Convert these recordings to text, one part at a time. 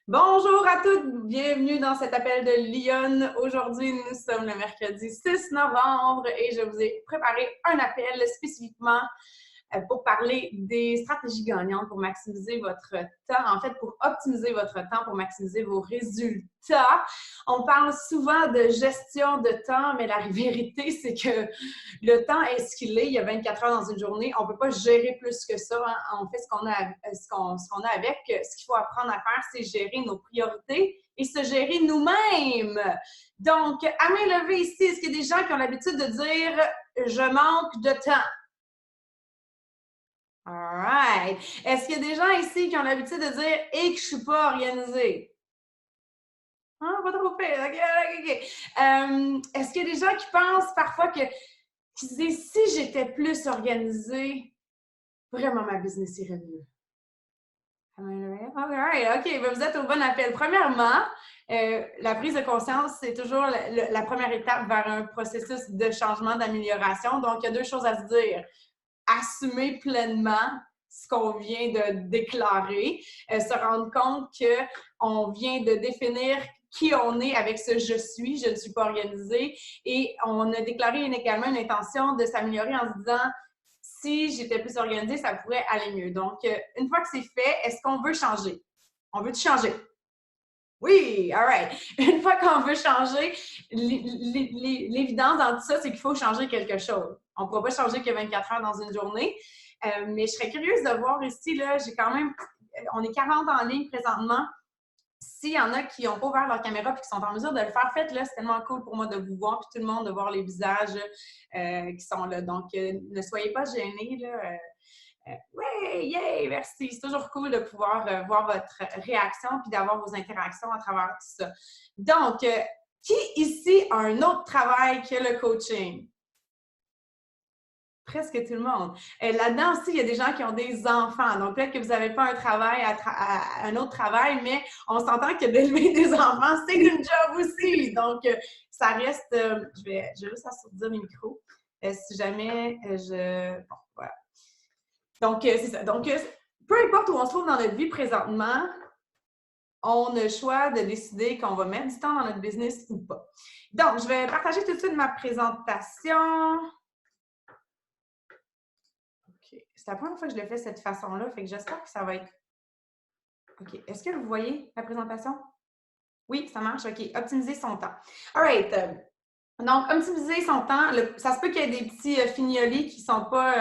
Bonjour à toutes, bienvenue dans cet appel de Lyon. Aujourd'hui, nous sommes le mercredi 6 novembre et je vous ai préparé un appel spécifiquement pour parler des stratégies gagnantes pour maximiser votre temps, en fait, pour optimiser votre temps, pour maximiser vos résultats. On parle souvent de gestion de temps, mais la vérité, c'est que le temps est ce qu'il est. Il y a 24 heures dans une journée. On ne peut pas gérer plus que ça. Hein. On fait ce qu'on a avec. Ce qu'il faut apprendre à faire, c'est gérer nos priorités et se gérer nous-mêmes. Donc, à main levée ici, est-ce qu'il y a des gens qui ont l'habitude de dire « je manque de temps ». All right. Est-ce qu'il y a des gens ici qui ont l'habitude de dire « et que je ne suis pas organisé ». Ah, pas trop pire. OK. Est-ce qu'il y a des gens qui pensent parfois qui se disent « si j'étais plus organisé, vraiment ma business irait mieux ». All right. OK, ben, vous êtes au bon appel. Premièrement, la prise de conscience, c'est toujours la première étape vers un processus de changement, d'amélioration. Donc, il y a deux choses à se dire. Assumer pleinement ce qu'on vient de déclarer, se rendre compte qu'on vient de définir qui on est avec ce « je suis »,« je ne suis pas organisé » et on a déclaré également une intention de s'améliorer en se disant « si j'étais plus organisée, ça pourrait aller mieux ». Donc, une fois que c'est fait, est-ce qu'on veut changer? On veut-tu changer? Oui, all right. Une fois qu'on veut changer, l'évidence dans tout ça, c'est qu'il faut changer quelque chose. On ne pourra pas changer que 24 heures dans une journée. Mais je serais curieuse de voir ici, là, on est 40 en ligne présentement. S'il y en a qui n'ont pas ouvert leur caméra et qui sont en mesure de le faire, faites-le. C'est tellement cool pour moi de vous voir puis tout le monde de voir les visages qui sont là. Donc, ne soyez pas gênés, là. Oui, yay, merci. C'est toujours cool de pouvoir voir votre réaction puis d'avoir vos interactions à travers tout ça. Donc, qui ici a un autre travail que le coaching? Presque tout le monde. Là-dedans aussi, il y a des gens qui ont des enfants. Donc, peut-être que vous n'avez pas un travail un autre travail, mais on s'entend que d'élever des enfants, c'est une job aussi. Donc, ça reste... je vais juste assourdir mes micros. Si jamais Bon, voilà. Donc, c'est ça. Donc, peu importe où on se trouve dans notre vie présentement, on a le choix de décider qu'on va mettre du temps dans notre business ou pas. Donc, je vais partager tout de suite ma présentation. OK. C'est la première fois que je le fais de cette façon-là, fait que j'espère que ça va être... OK. Est-ce que vous voyez la présentation? Oui, ça marche. OK. Optimiser son temps. All right. Donc, optimiser son temps, ça se peut qu'il y ait des petits fignolis qui ne sont pas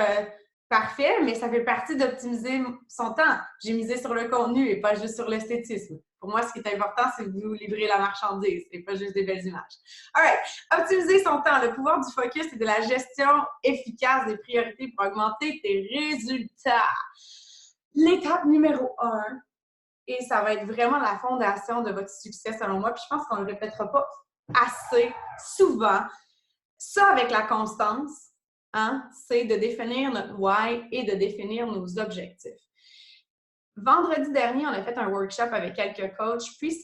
parfaits, mais ça fait partie d'optimiser son temps. J'ai misé sur le contenu et pas juste sur l'esthétisme. Pour moi, ce qui est important, c'est de vous livrer la marchandise et pas juste des belles images. All right. Optimiser son temps. Le pouvoir du focus et de la gestion efficace des priorités pour augmenter tes résultats. L'étape numéro 1, et ça va être vraiment la fondation de votre succès selon moi, puis je pense qu'on ne le répétera pas assez souvent. Ça, avec la constance, hein, c'est de définir notre why et de définir nos objectifs. Vendredi dernier, on a fait un workshop avec quelques coachs, puis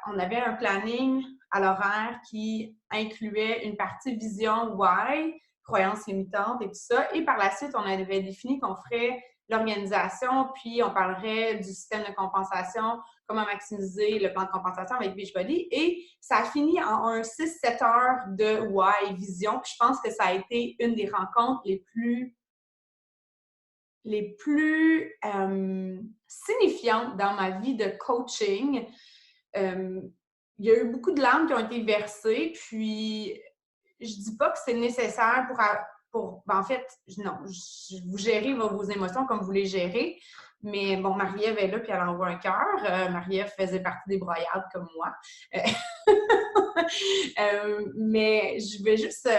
on avait un planning à l'horaire qui incluait une partie vision why, croyances limitantes et tout ça, et par la suite, on avait défini qu'on ferait l'organisation, puis on parlerait du système de compensation, comment maximiser le plan de compensation avec Beachbody. Et ça a fini en un 6-7 heures de Why Vision. Puis je pense que ça a été une des rencontres les plus signifiantes dans ma vie de coaching. Il y a eu beaucoup de larmes qui ont été versées, puis je dis pas que c'est nécessaire en fait, non, vous gérez vos émotions comme vous les gérez, mais bon, Marie-Ève est là, puis elle envoie un cœur. Marie-Ève faisait partie des broyades comme moi. Mais je vais juste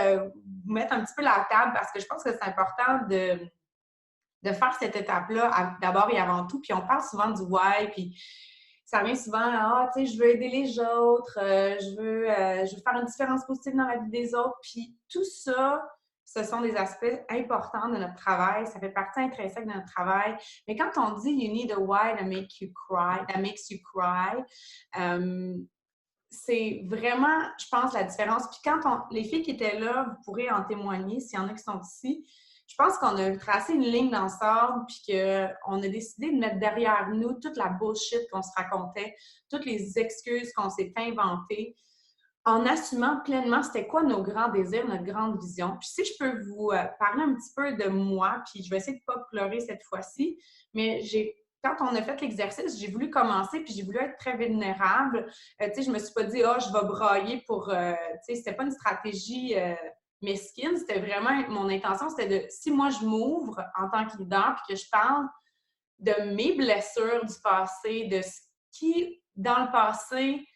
vous mettre un petit peu la table parce que je pense que c'est important de faire cette étape-là d'abord et avant tout. Puis on parle souvent du why, puis ça revient souvent, tu sais, je veux aider les autres, je veux faire une différence positive dans la vie des autres. Puis tout ça, ce sont des aspects importants de notre travail. Ça fait partie intrinsèque de notre travail. Mais quand on dit « you need a why that makes you cry », c'est vraiment, je pense, la différence. Puis quand les filles qui étaient là, vous pourrez en témoigner, s'il y en a qui sont ici, je pense qu'on a tracé une ligne ensemble, puis qu'on a décidé de mettre derrière nous toute la bullshit qu'on se racontait, toutes les excuses qu'on s'est inventées, en assumant pleinement c'était quoi nos grands désirs, notre grande vision. Puis si je peux vous parler un petit peu de moi, puis je vais essayer de ne pas pleurer cette fois-ci, mais quand on a fait l'exercice, j'ai voulu commencer, puis j'ai voulu être très vulnérable. Tu sais, je me suis pas dit, ah, je vais brailler pour. Tu sais, c'était pas une stratégie mesquine, c'était vraiment mon intention, c'était de, si moi je m'ouvre en tant que leader, puis que je parle de mes blessures du passé, de ce qui, dans le passé,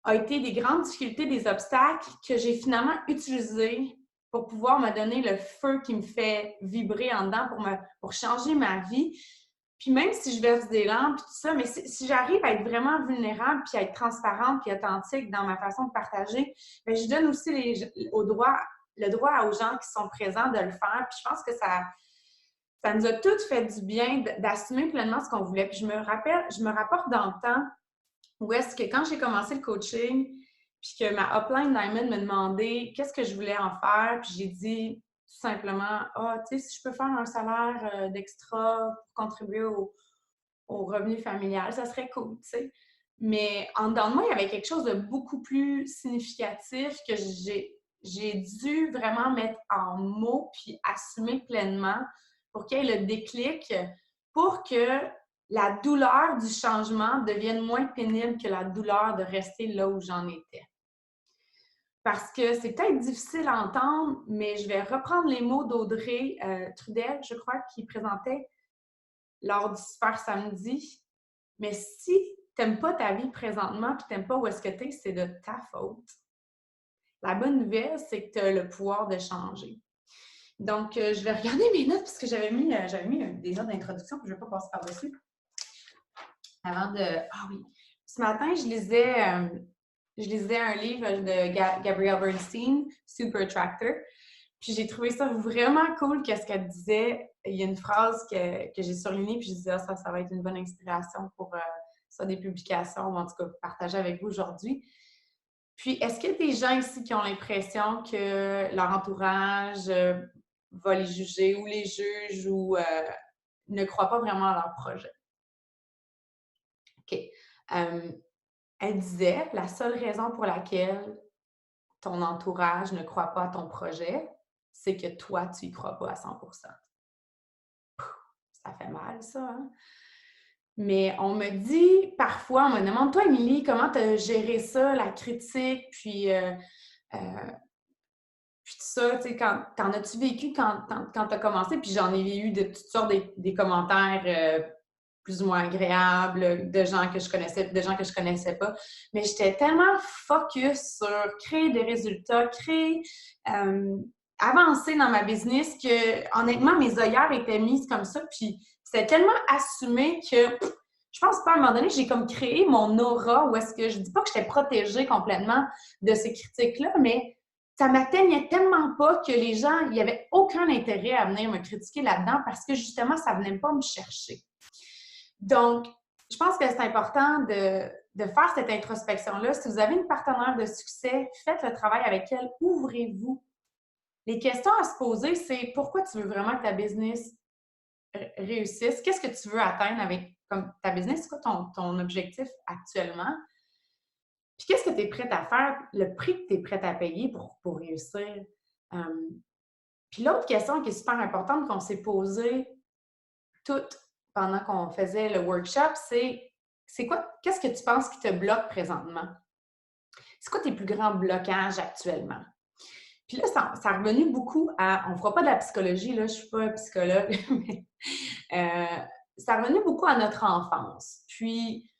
a été des grandes difficultés, des obstacles que j'ai finalement utilisés pour pouvoir me donner le feu qui me fait vibrer en dedans pour changer ma vie. Puis même si je verse des larmes, puis tout ça, mais si j'arrive à être vraiment vulnérable, puis à être transparente, puis authentique dans ma façon de partager, bien, je donne aussi le droit aux gens qui sont présents de le faire. Puis je pense que ça nous a toutes fait du bien d'assumer pleinement ce qu'on voulait. Puis je me rapporte dans le temps où est-ce que quand j'ai commencé le coaching, puis que ma upline Diamond me demandait qu'est-ce que je voulais en faire, puis j'ai dit tout simplement, ah, tu sais, si je peux faire un salaire d'extra pour contribuer au revenu familial, ça serait cool, tu sais. Mais en dedans de moi, il y avait quelque chose de beaucoup plus significatif que j'ai dû vraiment mettre en mots puis assumer pleinement pour qu'il y ait le déclic, pour que la douleur du changement devienne moins pénible que la douleur de rester là où j'en étais. Parce que c'est peut-être difficile à entendre, mais je vais reprendre les mots d'Audrey Trudel, je crois, qui présentait lors du Super Samedi. Mais si tu n'aimes pas ta vie présentement et tu n'aimes pas où est-ce que tu es, c'est de ta faute. La bonne nouvelle, c'est que tu as le pouvoir de changer. Donc, je vais regarder mes notes parce que j'avais mis des notes d'introduction, puis je ne vais pas passer par-dessus. Avant de... Ah oui. Ce matin, je lisais un livre de Gabrielle Bernstein, Super Attractor. Puis j'ai trouvé ça vraiment cool qu'est-ce qu'elle disait. Il y a une phrase que j'ai surlignée, puis je disais, ah, ça va être une bonne inspiration pour ça, des publications, ou en tout cas, partager avec vous aujourd'hui. Puis, est-ce qu'il y a des gens ici qui ont l'impression que leur entourage va les juger ou les juge ou ne croient pas vraiment à leur projet? OK. Elle disait, la seule raison pour laquelle ton entourage ne croit pas à ton projet, c'est que toi, tu y crois pas à 100%. Ça fait mal, ça, hein? Mais on me dit parfois, on me demande, toi, Émilie, comment tu as géré ça, la critique, puis tout ça, tu sais, t'en as-tu vécu quand tu as commencé? Puis j'en ai eu de toutes sortes des commentaires plus ou moins agréables, de gens que je connaissais, de gens que je connaissais pas. Mais j'étais tellement focus sur créer des résultats, avancer dans ma business que, honnêtement, mes œillères étaient mises comme ça. Puis c'était tellement assumé que je pense pas, à un moment donné, j'ai comme créé mon aura où est-ce que je dis pas que j'étais protégée complètement de ces critiques-là, mais ça m'atteignait tellement pas que les gens, il n'y avait aucun intérêt à venir me critiquer là-dedans parce que justement, ça venait pas me chercher. Donc, je pense que c'est important de faire cette introspection-là. Si vous avez une partenaire de succès, faites le travail avec elle, ouvrez-vous. Les questions à se poser, c'est pourquoi tu veux vraiment que ta business réussisse? Qu'est-ce que tu veux atteindre avec comme ta business? C'est quoi ton objectif actuellement? Puis qu'est-ce que tu es prête à faire? Le prix que tu es prête à payer pour réussir? Puis l'autre question qui est super importante qu'on s'est posée toutes pendant qu'on faisait le workshop, c'est quoi? Qu'est-ce que tu penses qui te bloque présentement? C'est quoi tes plus grands blocages actuellement? Puis là, ça a revenu beaucoup à... On ne fera pas de la psychologie, là, je ne suis pas psychologue, mais ça a revenu beaucoup à notre enfance. Puis,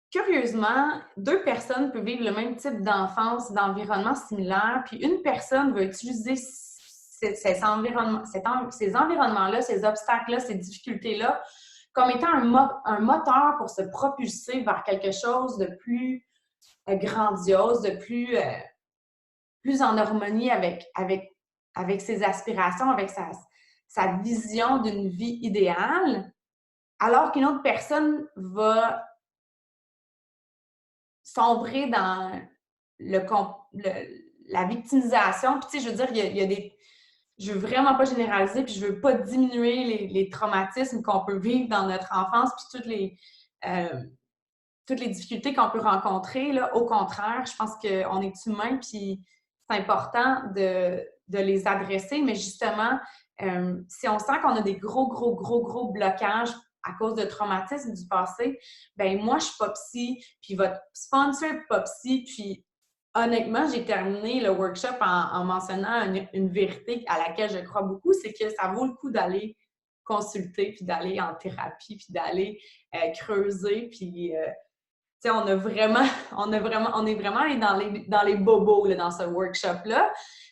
curieusement, deux personnes peuvent vivre le même type d'enfance, d'environnement similaire, puis une personne va utiliser ces environnements-là, ces obstacles-là, ces difficultés-là, comme étant un moteur pour se propulser vers quelque chose de plus grandiose, de plus en harmonie avec ses aspirations, avec sa vision d'une vie idéale, alors qu'une autre personne va sombrer dans la victimisation. Puis, tu sais, je veux dire, il y a des... je veux vraiment pas généraliser, puis je veux pas diminuer les traumatismes qu'on peut vivre dans notre enfance, puis toutes les difficultés qu'on peut rencontrer. Là. Au contraire, je pense qu'on est humain, puis c'est important de les adresser, mais justement, si on sent qu'on a des gros blocages à cause de traumatismes du passé, ben moi, je suis pas psy, puis votre sponsor est pas psy, puis honnêtement, j'ai terminé le workshop en mentionnant une vérité à laquelle je crois beaucoup, c'est que ça vaut le coup d'aller consulter, puis d'aller en thérapie, puis d'aller creuser, puis on a vraiment, on est vraiment allé dans les bobos là, dans ce workshop-là.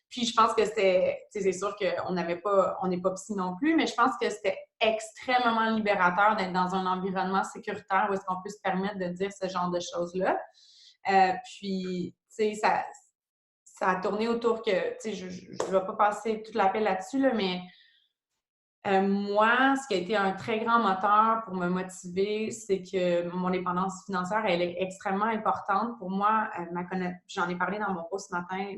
Puis je pense que c'est sûr qu'on on n'est pas psy non plus, mais je pense que c'était extrêmement libérateur d'être dans un environnement sécuritaire où est-ce qu'on peut se permettre de dire ce genre de choses-là. Puis, tu sais, ça a tourné autour que, tu sais, je ne vais pas passer toute l'appel là-dessus, là, mais moi, ce qui a été un très grand moteur pour me motiver, c'est que mon dépendance financière, elle est extrêmement importante. Pour moi, j'en ai parlé dans mon post ce matin,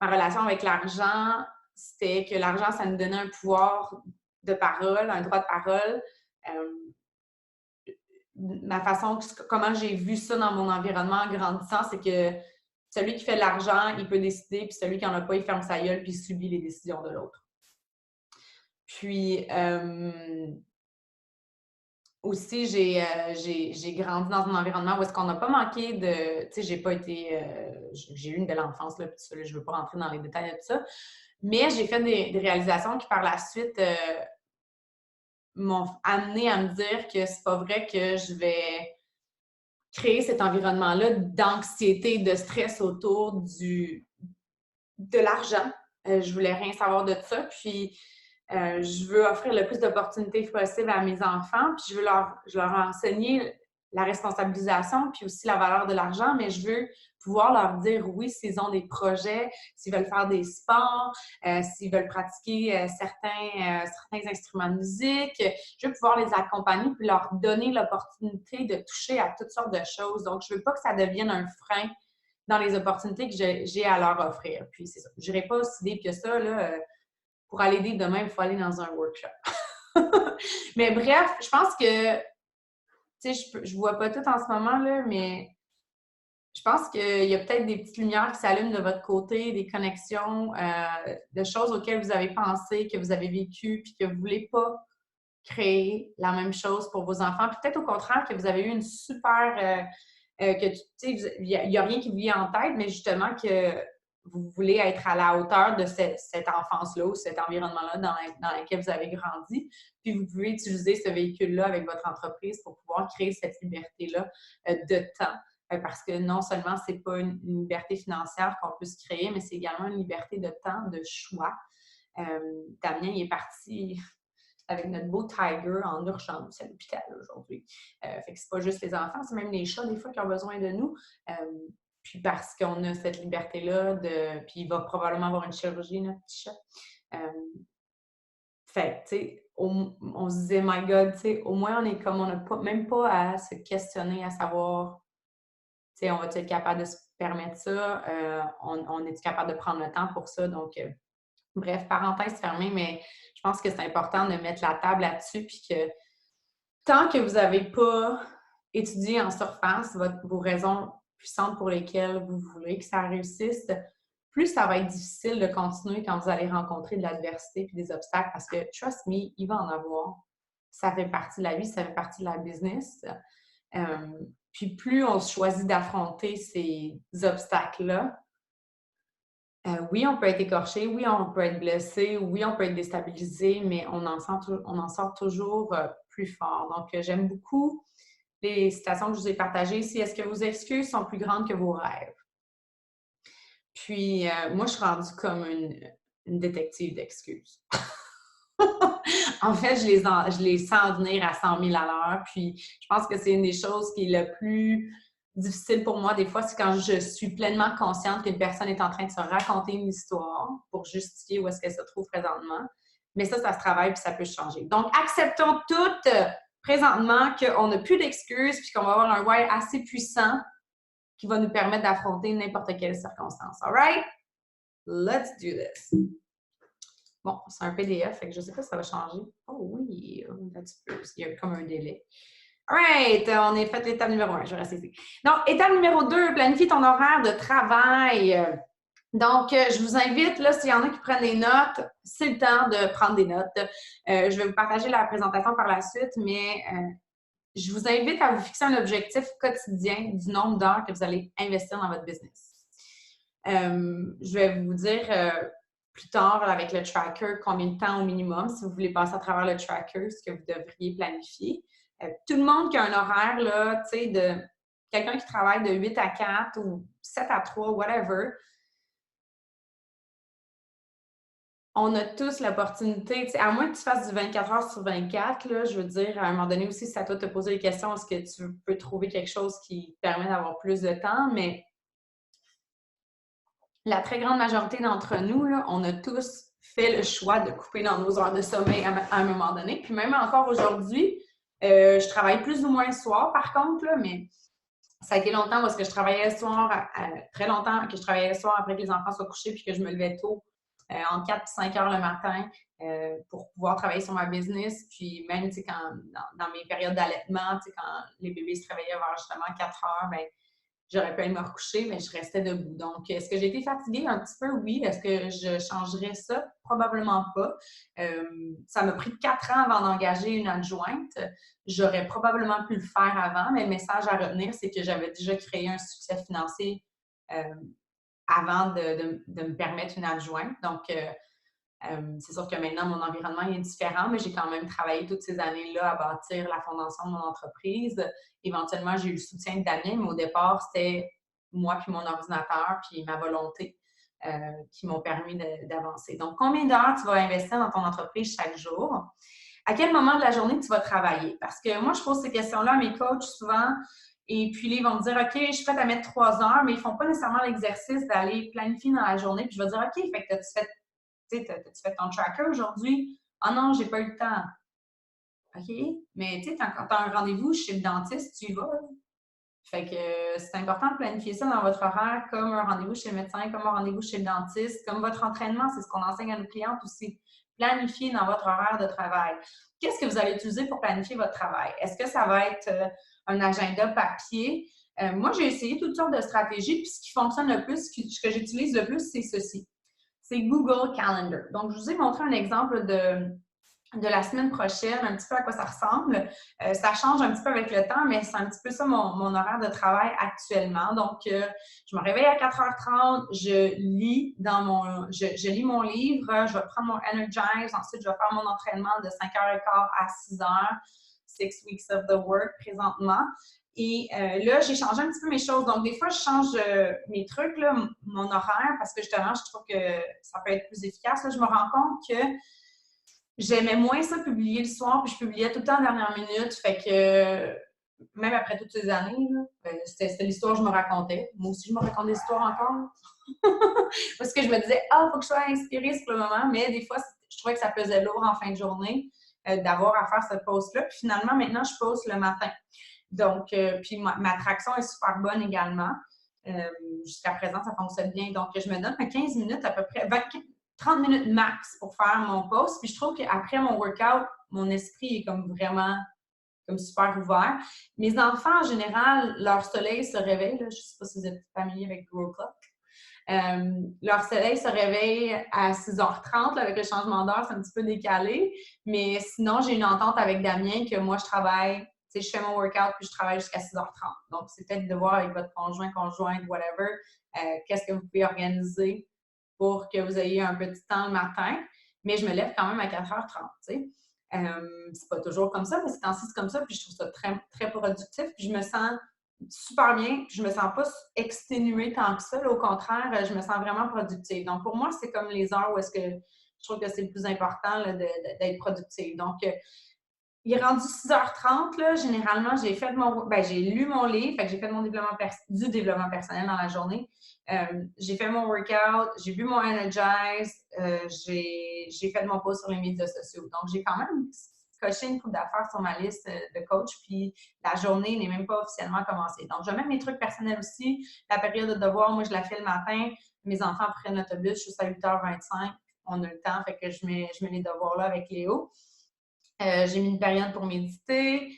ma relation avec l'argent, c'était que l'argent, ça me donnait un pouvoir de parole, un droit de parole. Ma façon, comment j'ai vu ça dans mon environnement en grandissant, c'est que celui qui fait de l'argent, il peut décider, puis celui qui n'en a pas, il ferme sa gueule, puis il subit les décisions de l'autre. Puis, aussi, j'ai grandi dans un environnement où est-ce qu'on n'a pas manqué de... Tu sais, j'ai pas été... j'ai eu une belle enfance, là, puis ça, là, je veux pas rentrer dans les détails de tout ça, mais j'ai fait des réalisations qui, par la suite, m'ont amené à me dire que c'est pas vrai que je vais créer cet environnement-là d'anxiété, de stress autour de l'argent. Je voulais rien savoir de ça, puis je veux offrir le plus d'opportunités possibles à mes enfants, puis je leur enseigner la responsabilisation, puis aussi la valeur de l'argent, mais je veux pouvoir leur dire oui s'ils ont des projets, s'ils veulent faire des sports, s'ils veulent pratiquer certains instruments de musique. Je veux pouvoir les accompagner puis leur donner l'opportunité de toucher à toutes sortes de choses. Donc, je veux pas que ça devienne un frein dans les opportunités que j'ai à leur offrir. Puis, c'est ça. Je n'irai pas aussi deep que ça, là. Pour aller deep demain, il faut aller dans un workshop. Mais bref, je pense que, tu sais, je vois pas tout en ce moment, là, mais je pense qu'il y a peut-être des petites lumières qui s'allument de votre côté, des connexions, de choses auxquelles vous avez pensé, que vous avez vécues, puis que vous voulez pas créer la même chose pour vos enfants. Puis peut-être au contraire que vous avez eu une super... que tu sais, il n'y a rien qui vous vient en tête, mais justement que vous voulez être à la hauteur de cette enfance-là ou cet environnement-là dans lequel vous avez grandi. Puis vous pouvez utiliser ce véhicule-là avec votre entreprise pour pouvoir créer cette liberté-là de temps. Parce que non seulement c'est pas une liberté financière qu'on peut se créer, mais c'est également une liberté de temps, de choix. Damien, il est parti avec notre beau Tiger en urgence à l'hôpital aujourd'hui. Fait que c'est pas juste les enfants, c'est même les chats des fois qui ont besoin de nous. Puis parce qu'on a cette liberté-là, puis il va probablement avoir une chirurgie, notre petit chat. Fait tu sais, on se disait, my God, tu sais, au moins on est comme, on n'a pas, même pas à se questionner, à savoir, tu sais, on va-tu être capable de se permettre ça? On est-tu capable de prendre le temps pour ça? Donc, bref, parenthèse fermée, mais je pense que c'est important de mettre la table là-dessus, puis que tant que vous n'avez pas étudié en surface vos raisons puissantes pour lesquelles vous voulez que ça réussisse, plus ça va être difficile de continuer quand vous allez rencontrer de l'adversité et des obstacles, parce que, trust me, il va en avoir. Ça fait partie de la vie, ça fait partie de la business. Puis plus on choisit d'affronter ces obstacles-là, oui, on peut être écorché, oui, on peut être blessé, oui, on peut être déstabilisé, mais on en sort toujours plus fort. Donc, j'aime beaucoup les citations que je vous ai partagées ici. Est-ce que vos excuses sont plus grandes que vos rêves? Puis, moi, je suis rendue comme une détective d'excuses. En fait, je les sens venir à 100 000 à l'heure. Puis, je pense que c'est une des choses qui est le plus difficile pour moi, des fois, c'est quand je suis pleinement consciente qu'une personne est en train de se raconter une histoire pour justifier où est-ce qu'elle se trouve présentement. Mais ça se travaille puis ça peut changer. Donc, acceptons toutes présentement qu'on n'a plus d'excuses puis qu'on va avoir un why assez puissant qui va nous permettre d'affronter n'importe quelle circonstance. All right? Let's do this. Bon, c'est un PDF, fait que je ne sais pas si ça va changer. Oh oui, un petit peu, il y a comme un délai. Alright, on est fait l'étape numéro 1, je vais rester ici. Donc, étape numéro 2, planifie ton horaire de travail. Donc, je vous invite, là, s'il y en a qui prennent des notes, c'est le temps de prendre des notes. Je vais vous partager la présentation par la suite, mais je vous invite à vous fixer un objectif quotidien du nombre d'heures que vous allez investir dans votre business. Je vais vous dire plus tard avec le tracker combien de temps au minimum, si vous voulez passer à travers le tracker, ce que vous devriez planifier. Tout le monde qui a un horaire, là, tu sais, de quelqu'un qui travaille de 8 à 4 ou 7 à 3, whatever, on a tous l'opportunité, tu sais, à moins que tu fasses du 24 heures sur 24, là, je veux dire, à un moment donné aussi, c'est à toi de te poser des questions, est-ce que tu peux trouver quelque chose qui te permet d'avoir plus de temps, mais la très grande majorité d'entre nous, là, on a tous fait le choix de couper dans nos heures de sommeil à un moment donné. Puis même encore aujourd'hui, je travaille plus ou moins le soir, par contre, là, mais ça a été longtemps parce que je travaillais le soir, très longtemps que je travaillais le soir après que les enfants soient couchés puis que je me levais tôt, entre 4 et 5 heures le matin pour pouvoir travailler sur ma business. Puis même, tu sais, dans mes périodes d'allaitement, tu sais, quand les bébés se réveillaient vers justement 4 heures, ben j'aurais pu aller me recoucher, mais je restais debout. Donc, est-ce que j'ai été fatiguée un petit peu? Oui. Est-ce que je changerais ça? Probablement pas. Ça m'a pris 4 ans avant d'engager une adjointe. J'aurais probablement pu le faire avant, mais le message à retenir, c'est que j'avais déjà créé un succès financier avant de me permettre une adjointe. Donc, c'est sûr que maintenant, mon environnement est différent, mais j'ai quand même travaillé toutes ces années-là à bâtir la fondation de mon entreprise. Éventuellement, j'ai eu le soutien de Damien, mais au départ, c'était moi puis mon ordinateur puis ma volonté qui m'ont permis d'avancer. Donc, combien d'heures tu vas investir dans ton entreprise chaque jour? À quel moment de la journée tu vas travailler? Parce que moi, je pose ces questions-là à mes coachs souvent. Et puis là, ils vont me dire, OK, je suis prête à mettre 3 heures, mais ils ne font pas nécessairement l'exercice d'aller planifier dans la journée. Puis je vais dire, OK, fait que tu fais t'as-tu fait ton tracker aujourd'hui? Ah non, j'ai pas eu le temps. OK? Mais tu sais, quand tu as un rendez-vous chez le dentiste, tu y vas. Fait que c'est important de planifier ça dans votre horaire comme un rendez-vous chez le médecin, comme un rendez-vous chez le dentiste, comme votre entraînement. C'est ce qu'on enseigne à nos clientes aussi. Planifier dans votre horaire de travail. Qu'est-ce que vous allez utiliser pour planifier votre travail? Est-ce que ça va être un agenda papier? Moi, j'ai essayé toutes sortes de stratégies, puis ce qui fonctionne le plus, ce que j'utilise le plus, c'est ceci. C'est Google Calendar. Donc, je vous ai montré un exemple de la semaine prochaine, un petit peu à quoi ça ressemble. Ça change un petit peu avec le temps, mais c'est un petit peu ça mon horaire de travail actuellement. Donc, je me réveille à 4h30, je lis mon livre, je vais prendre mon Energize, ensuite je vais faire mon entraînement de 5h15 à 6h, 6 weeks of the work présentement. Et là, j'ai changé un petit peu mes choses. Donc, des fois, je change mes trucs, là, mon horaire, parce que justement, je trouve que ça peut être plus efficace. Là, je me rends compte que j'aimais moins ça publier le soir, puis je publiais tout le temps en dernière minute. Fait que même après toutes ces années, c'était l'histoire que je me racontais. Moi aussi, je me raconte des histoires encore. Parce que je me disais, il faut que je sois inspirée sur le moment, mais des fois, je trouvais que ça pesait lourd en fin de journée d'avoir à faire cette pause-là. Puis finalement, maintenant, je pose le matin. Donc, puis ma traction est super bonne également. Jusqu'à présent, ça fonctionne bien. Donc, je me donne 15 minutes à peu près, 30 minutes max pour faire mon post. Puis je trouve qu'après mon workout, mon esprit est comme vraiment comme super ouvert. Mes enfants, en général, leur soleil se réveille. Là, je ne sais pas si vous êtes familier avec Grow Clock. Leur soleil se réveille à 6h30. Là, avec le changement d'heure, c'est un petit peu décalé. Mais sinon, j'ai une entente avec Damien que moi, je travaille, tu sais, je fais mon workout puis je travaille jusqu'à 6h30. Donc, c'est peut-être de voir avec votre conjoint, conjointe, whatever, qu'est-ce que vous pouvez organiser pour que vous ayez un petit temps le matin. Mais je me lève quand même à 4h30, tu sais. C'est pas toujours comme ça, mais c'est temps-ci, c'est comme ça. Puis je trouve ça très, très productif. Puis je me sens super bien, puis je me sens pas exténuée tant que ça. Là, au contraire, je me sens vraiment productive. Donc, pour moi, c'est comme les heures où est-ce que je trouve que c'est le plus important là, d'être productive. Donc, il est rendu 6h30, là, généralement, j'ai lu mon livre, fait que j'ai fait du développement personnel dans la journée. J'ai fait mon workout, j'ai bu mon Energize, j'ai fait mon post sur les médias sociaux. Donc, j'ai quand même coché une couple d'affaires sur ma liste de coach, puis la journée n'est même pas officiellement commencée. Donc, j'ai même mes trucs personnels aussi. La période de devoir, moi, je la fais le matin. Mes enfants prennent l'autobus jusqu'à 8h25. on a le temps, fait que je mets les devoirs là avec Léo. J'ai mis une période pour méditer.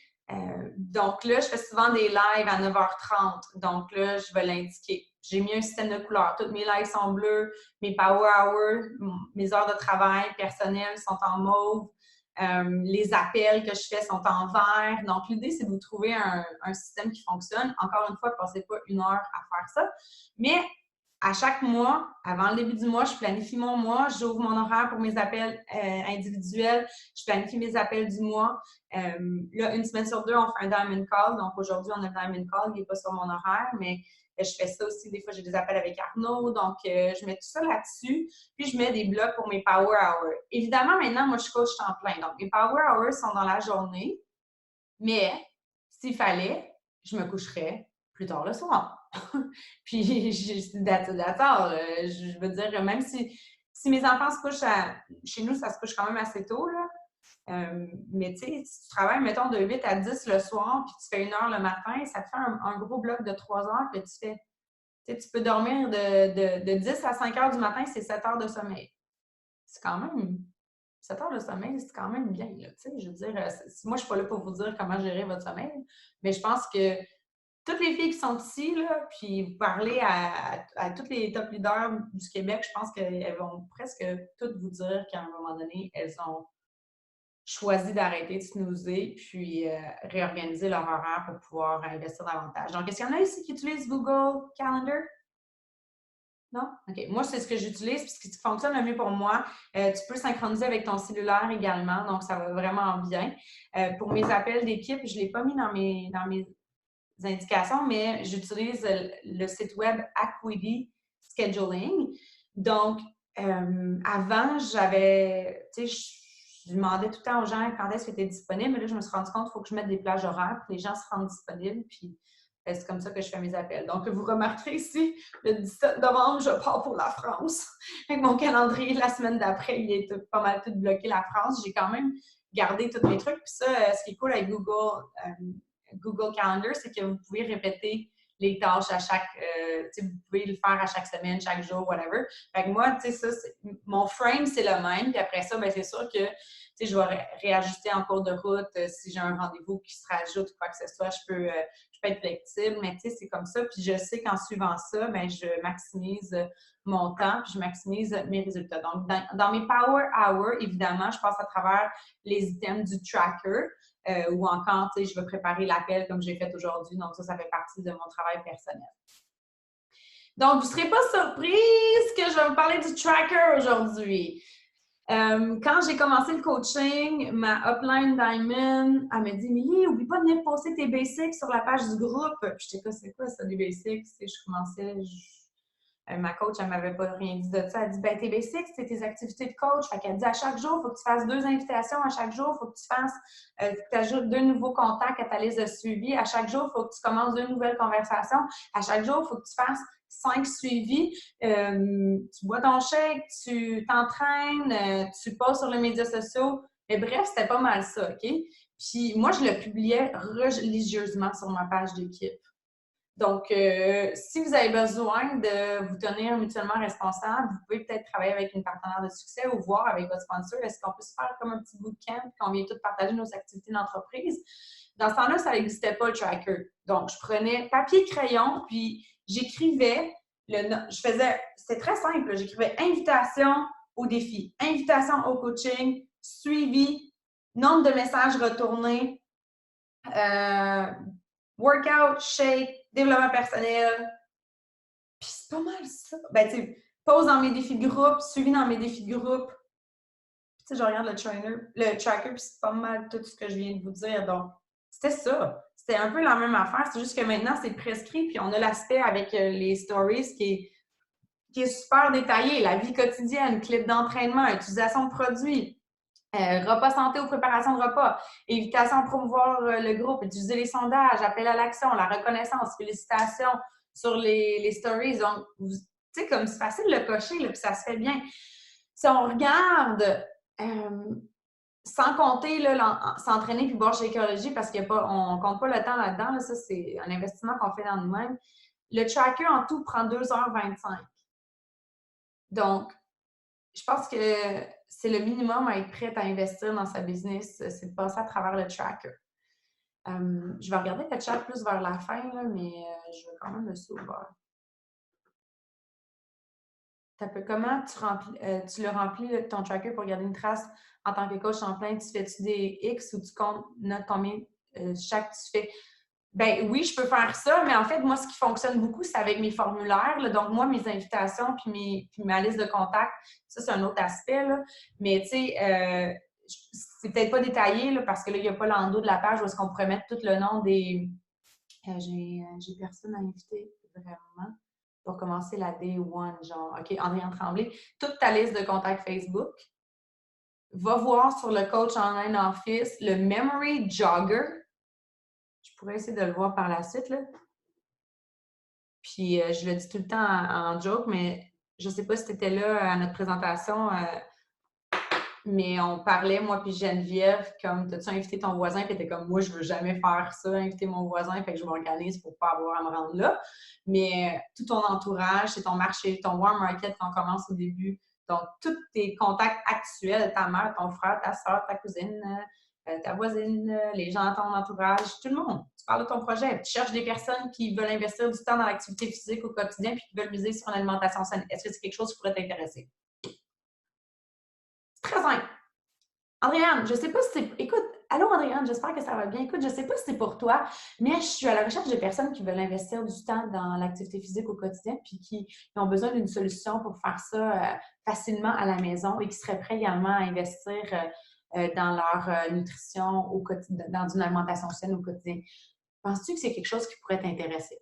Donc là, je fais souvent des lives à 9h30. Donc là, je vais l'indiquer. J'ai mis un système de couleurs. Toutes mes lives sont bleus. Mes power hours, mes heures de travail personnelles sont en mauve. Les appels que je fais sont en vert. Donc, l'idée, c'est de vous trouver un système qui fonctionne. Encore une fois, ne passez pas 1 heure à faire ça. Mais à chaque mois, avant le début du mois, je planifie mon mois, j'ouvre mon horaire pour mes appels individuels, je planifie mes appels du mois. Là, 1 semaine sur 2, on fait un Diamond Call. Donc, aujourd'hui, on a le Diamond Call, il n'est pas sur mon horaire, mais je fais ça aussi. Des fois, j'ai des appels avec Arnaud. Donc, je mets tout ça là-dessus. Puis, je mets des blocs pour mes Power Hours. Évidemment, maintenant, moi, je coach temps plein. Donc, mes Power Hours sont dans la journée. Mais, s'il fallait, je me coucherais plus tard le soir. Puis, d'accord, je veux dire, même si mes enfants se couchent chez nous, ça se couche quand même assez tôt, là. Mais tu sais, si tu travailles, mettons, de 8 à 10 le soir, puis tu fais 1 heure le matin, ça te fait un gros bloc de 3 heures que tu fais. Tu sais, tu peux dormir de 10 à 5 heures du matin, c'est 7 heures de sommeil. C'est quand même... 7 heures de sommeil, c'est quand même bien, là, tu sais. Je veux dire, moi, je ne suis pas là pour vous dire comment gérer votre sommeil, mais je pense que toutes les filles qui sont ici, là, puis vous parlez à toutes les top leaders du Québec, je pense qu'elles vont presque toutes vous dire qu'à un moment donné, elles ont choisi d'arrêter de snoozer, puis réorganiser leur horaire pour pouvoir investir davantage. Donc, est-ce qu'il y en a ici qui utilisent Google Calendar? Non? OK. Moi, c'est ce que j'utilise, puis ce qui fonctionne le mieux pour moi. Tu peux synchroniser avec ton cellulaire également, donc ça va vraiment bien. Pour mes appels d'équipe, je ne l'ai pas mis dans mes indications, mais j'utilise le site web Acuity Scheduling. Donc, avant, j'avais, tu sais, je demandais tout le temps aux gens quand est-ce qu'ils étaient disponibles, mais là, je me suis rendu compte qu'il faut que je mette des plages horaires pour que les gens se rendent disponibles, puis c'est comme ça que je fais mes appels. Donc, vous remarquerez ici, le 17 novembre, je pars pour la France. Avec mon calendrier, la semaine d'après, il est pas mal tout bloqué la France. J'ai quand même gardé tous mes trucs. Puis ça, ce qui est cool avec Google Calendar, c'est que vous pouvez répéter les tâches à chaque, vous pouvez le faire à chaque semaine, chaque jour, whatever. Fait que moi, tu sais, ça, mon frame, c'est le même. Puis après ça, ben, c'est sûr que, tu sais, je vais réajuster en cours de route. Si j'ai un rendez-vous qui se rajoute ou quoi que ce soit, je peux être flexible. Mais tu sais, c'est comme ça. Puis je sais qu'en suivant ça, ben, je maximise mon temps, puis je maximise mes résultats. Donc, dans mes Power Hours, évidemment, je passe à travers les items du tracker. Ou encore, tu sais, je vais préparer l'appel comme j'ai fait aujourd'hui. Donc, ça fait partie de mon travail personnel. Donc, vous ne serez pas surprise que je vais vous parler du tracker aujourd'hui. Quand j'ai commencé le coaching, ma upline Diamond, elle m'a dit « Émilie, oublie pas de venir poster tes basics sur la page du groupe. » Puis je sais pas c'est quoi ça, des basics? Je commençais... ma coach, elle m'avait pas rien dit de ça. Elle dit, ben, tes basics, c'est tes activités de coach. Fait qu'elle dit, à chaque jour, il faut que tu fasses 2 invitations. À chaque jour, il faut que tu fasses, tu ajoutes 2 nouveaux contacts à ta liste de suivi. À chaque jour, il faut que tu commences 2 nouvelles conversations. À chaque jour, il faut que tu fasses 5 suivis. Tu bois ton shake, tu t'entraînes, tu postes sur les médias sociaux. Mais bref, c'était pas mal ça, OK? Puis moi, je le publiais religieusement sur ma page d'équipe. Donc, si vous avez besoin de vous tenir mutuellement responsable, vous pouvez peut-être travailler avec une partenaire de succès ou voir avec votre sponsor, est-ce qu'on peut se faire comme un petit bootcamp qu'on vient tous partager nos activités d'entreprise? Dans ce temps-là, ça n'existait pas le tracker. Donc, je prenais papier, crayon, puis j'écrivais, c'était très simple, j'écrivais invitation au défi, invitation au coaching, suivi, nombre de messages retournés, workout, shake, développement personnel. Puis c'est pas mal ça. Ben, tu sais, pause dans mes défis de groupe, suivi dans mes défis de groupe. Tu sais, je regarde le tracker, puis c'est pas mal tout ce que je viens de vous dire. Donc, c'était ça. C'était un peu la même affaire. C'est juste que maintenant, c'est prescrit, puis on a l'aspect avec les stories qui est super détaillé. La vie quotidienne, clip d'entraînement, utilisation de produits. Repas santé ou préparation de repas, invitation à promouvoir le groupe, utiliser les sondages, appel à l'action, la reconnaissance, félicitations sur les stories. Donc, tu sais, comme c'est facile de le cocher, là, puis ça se fait bien. Si on regarde, sans compter s'entraîner puis boire chez Écologie, parce qu'on ne compte pas le temps là-dedans, là, ça, c'est un investissement qu'on fait dans nous-mêmes. Le tracker en tout prend 2h25. Donc, je pense que c'est le minimum à être prête à investir dans sa business, c'est de passer à travers le tracker. Je vais regarder le chat plus vers la fin, là, mais je veux quand même le sauver. Comment tu le remplis, ton tracker, pour garder une trace en tant que coach en plein? Tu fais-tu des X ou tu notes combien chaque tu fais? Ben oui, je peux faire ça, mais en fait, moi, ce qui fonctionne beaucoup, c'est avec mes formulaires. Là. Donc, moi, mes invitations puis ma liste de contacts, ça, c'est un autre aspect. Là. Mais, tu sais, c'est peut-être pas détaillé là, parce que là, il n'y a pas l'endos de la page où est-ce qu'on pourrait mettre tout le nom des... j'ai personne à inviter, vraiment, pour commencer la day one, genre. OK, Andréane Tremblay. Toute ta liste de contacts Facebook. Va voir sur le Coach Online Office le Memory Jogger. Je pourrais essayer de le voir par la suite, là. Puis, je le dis tout le temps en joke, mais je ne sais pas si tu étais là à notre présentation, mais on parlait, moi puis Geneviève, comme, t'as-tu invité ton voisin? Puis t'es comme, moi, je veux jamais faire ça, inviter mon voisin, fait que je m'organise pour pas avoir à me rendre là. Mais tout ton entourage, c'est ton marché, ton warm market qu'on commence au début. Donc, tous tes contacts actuels, ta mère, ton frère, ta soeur, ta cousine, ta voisine, les gens dans ton entourage, tout le monde. Tu parles de ton projet. Tu cherches des personnes qui veulent investir du temps dans l'activité physique au quotidien puis qui veulent miser sur une alimentation saine. Est-ce que c'est quelque chose qui pourrait t'intéresser? C'est très simple. Andréane, je sais pas si c'est... Écoute, allô Andréane, j'espère que ça va bien. Écoute, je sais pas si c'est pour toi, mais je suis à la recherche de personnes qui veulent investir du temps dans l'activité physique au quotidien puis qui ont besoin d'une solution pour faire ça facilement à la maison et qui seraient prêts également à investir dans leur nutrition au quotidien, dans une alimentation saine au quotidien. Penses-tu que c'est quelque chose qui pourrait t'intéresser?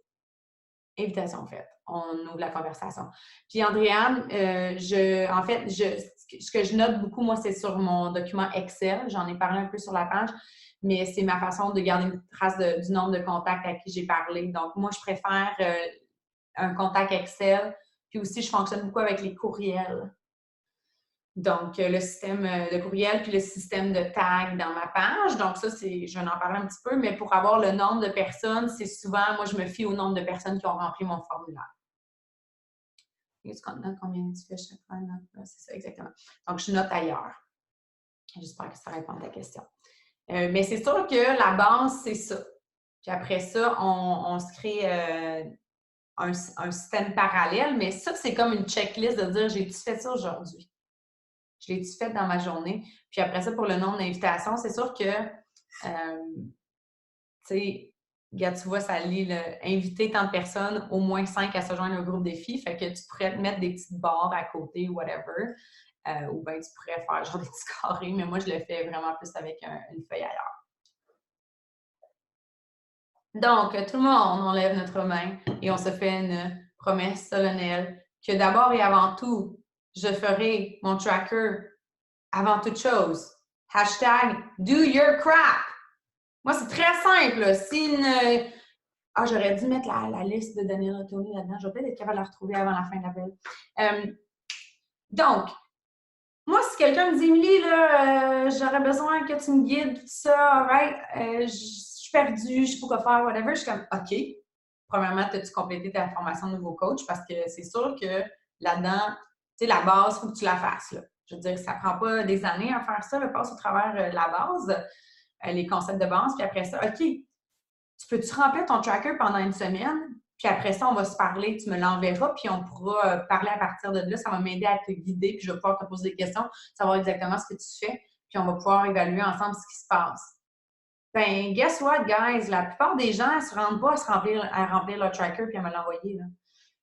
Invitation faite. On ouvre la conversation. Puis Andréane, ce que je note beaucoup, moi, c'est sur mon document Excel. J'en ai parlé un peu sur la page, mais c'est ma façon de garder une trace du nombre de contacts à qui j'ai parlé. Donc, moi, je préfère un contact Excel. Puis aussi, je fonctionne beaucoup avec les courriels. Donc, le système de courriel puis le système de tag dans ma page. Donc, ça, je vais en parler un petit peu, mais pour avoir le nombre de personnes, c'est souvent, moi, je me fie au nombre de personnes qui ont rempli mon formulaire. Est-ce qu'on note combien tu fais chaque fois? C'est ça, exactement. Donc, je note ailleurs. J'espère que ça répond à ta question. Mais c'est sûr que la base, c'est ça. Puis après ça, on se crée un système parallèle, mais ça, c'est comme une checklist de dire, j'ai-tu fait ça aujourd'hui? Je l'ai-tu fait dans ma journée? Puis après ça, pour le nombre d'invitations, c'est sûr que, tu sais, regarde, tu vois, ça lit inviter tant de personnes, au moins 5 à se joindre au groupe défi. Fait que tu pourrais te mettre des petites barres à côté, whatever. Ou bien tu pourrais faire genre des petits carrés, mais moi, je le fais vraiment plus avec une feuille ailleurs. Donc, tout le monde, on enlève notre main et on se fait une promesse solennelle que d'abord et avant tout, je ferai mon tracker avant toute chose. Hashtag do your crap. Moi, c'est très simple. J'aurais dû mettre la liste de Daniela Tony là-dedans. Je vais peut-être être capable de la retrouver avant la fin de l'appel. Donc, moi, si quelqu'un me dit, Émilie, là, j'aurais besoin que tu me guides, tout ça, right? Je suis perdue, je sais pas quoi faire, whatever. Je suis comme, OK. Premièrement, as-tu complété ta formation de nouveau coach? Parce que c'est sûr que là-dedans, tu sais, la base, il faut que tu la fasses. Là. Je veux dire, ça prend pas des années à faire ça. Passe au travers de la base, les concepts de base, puis après ça, OK, tu peux-tu remplir ton tracker pendant une semaine? Puis après ça, on va se parler, tu me l'enverras, puis on pourra parler à partir de là. Ça va m'aider à te guider, puis je vais pouvoir te poser des questions, savoir exactement ce que tu fais, puis on va pouvoir évaluer ensemble ce qui se passe. Ben, guess what, guys? La plupart des gens ne se rendent pas à remplir leur tracker puis à me l'envoyer. Là.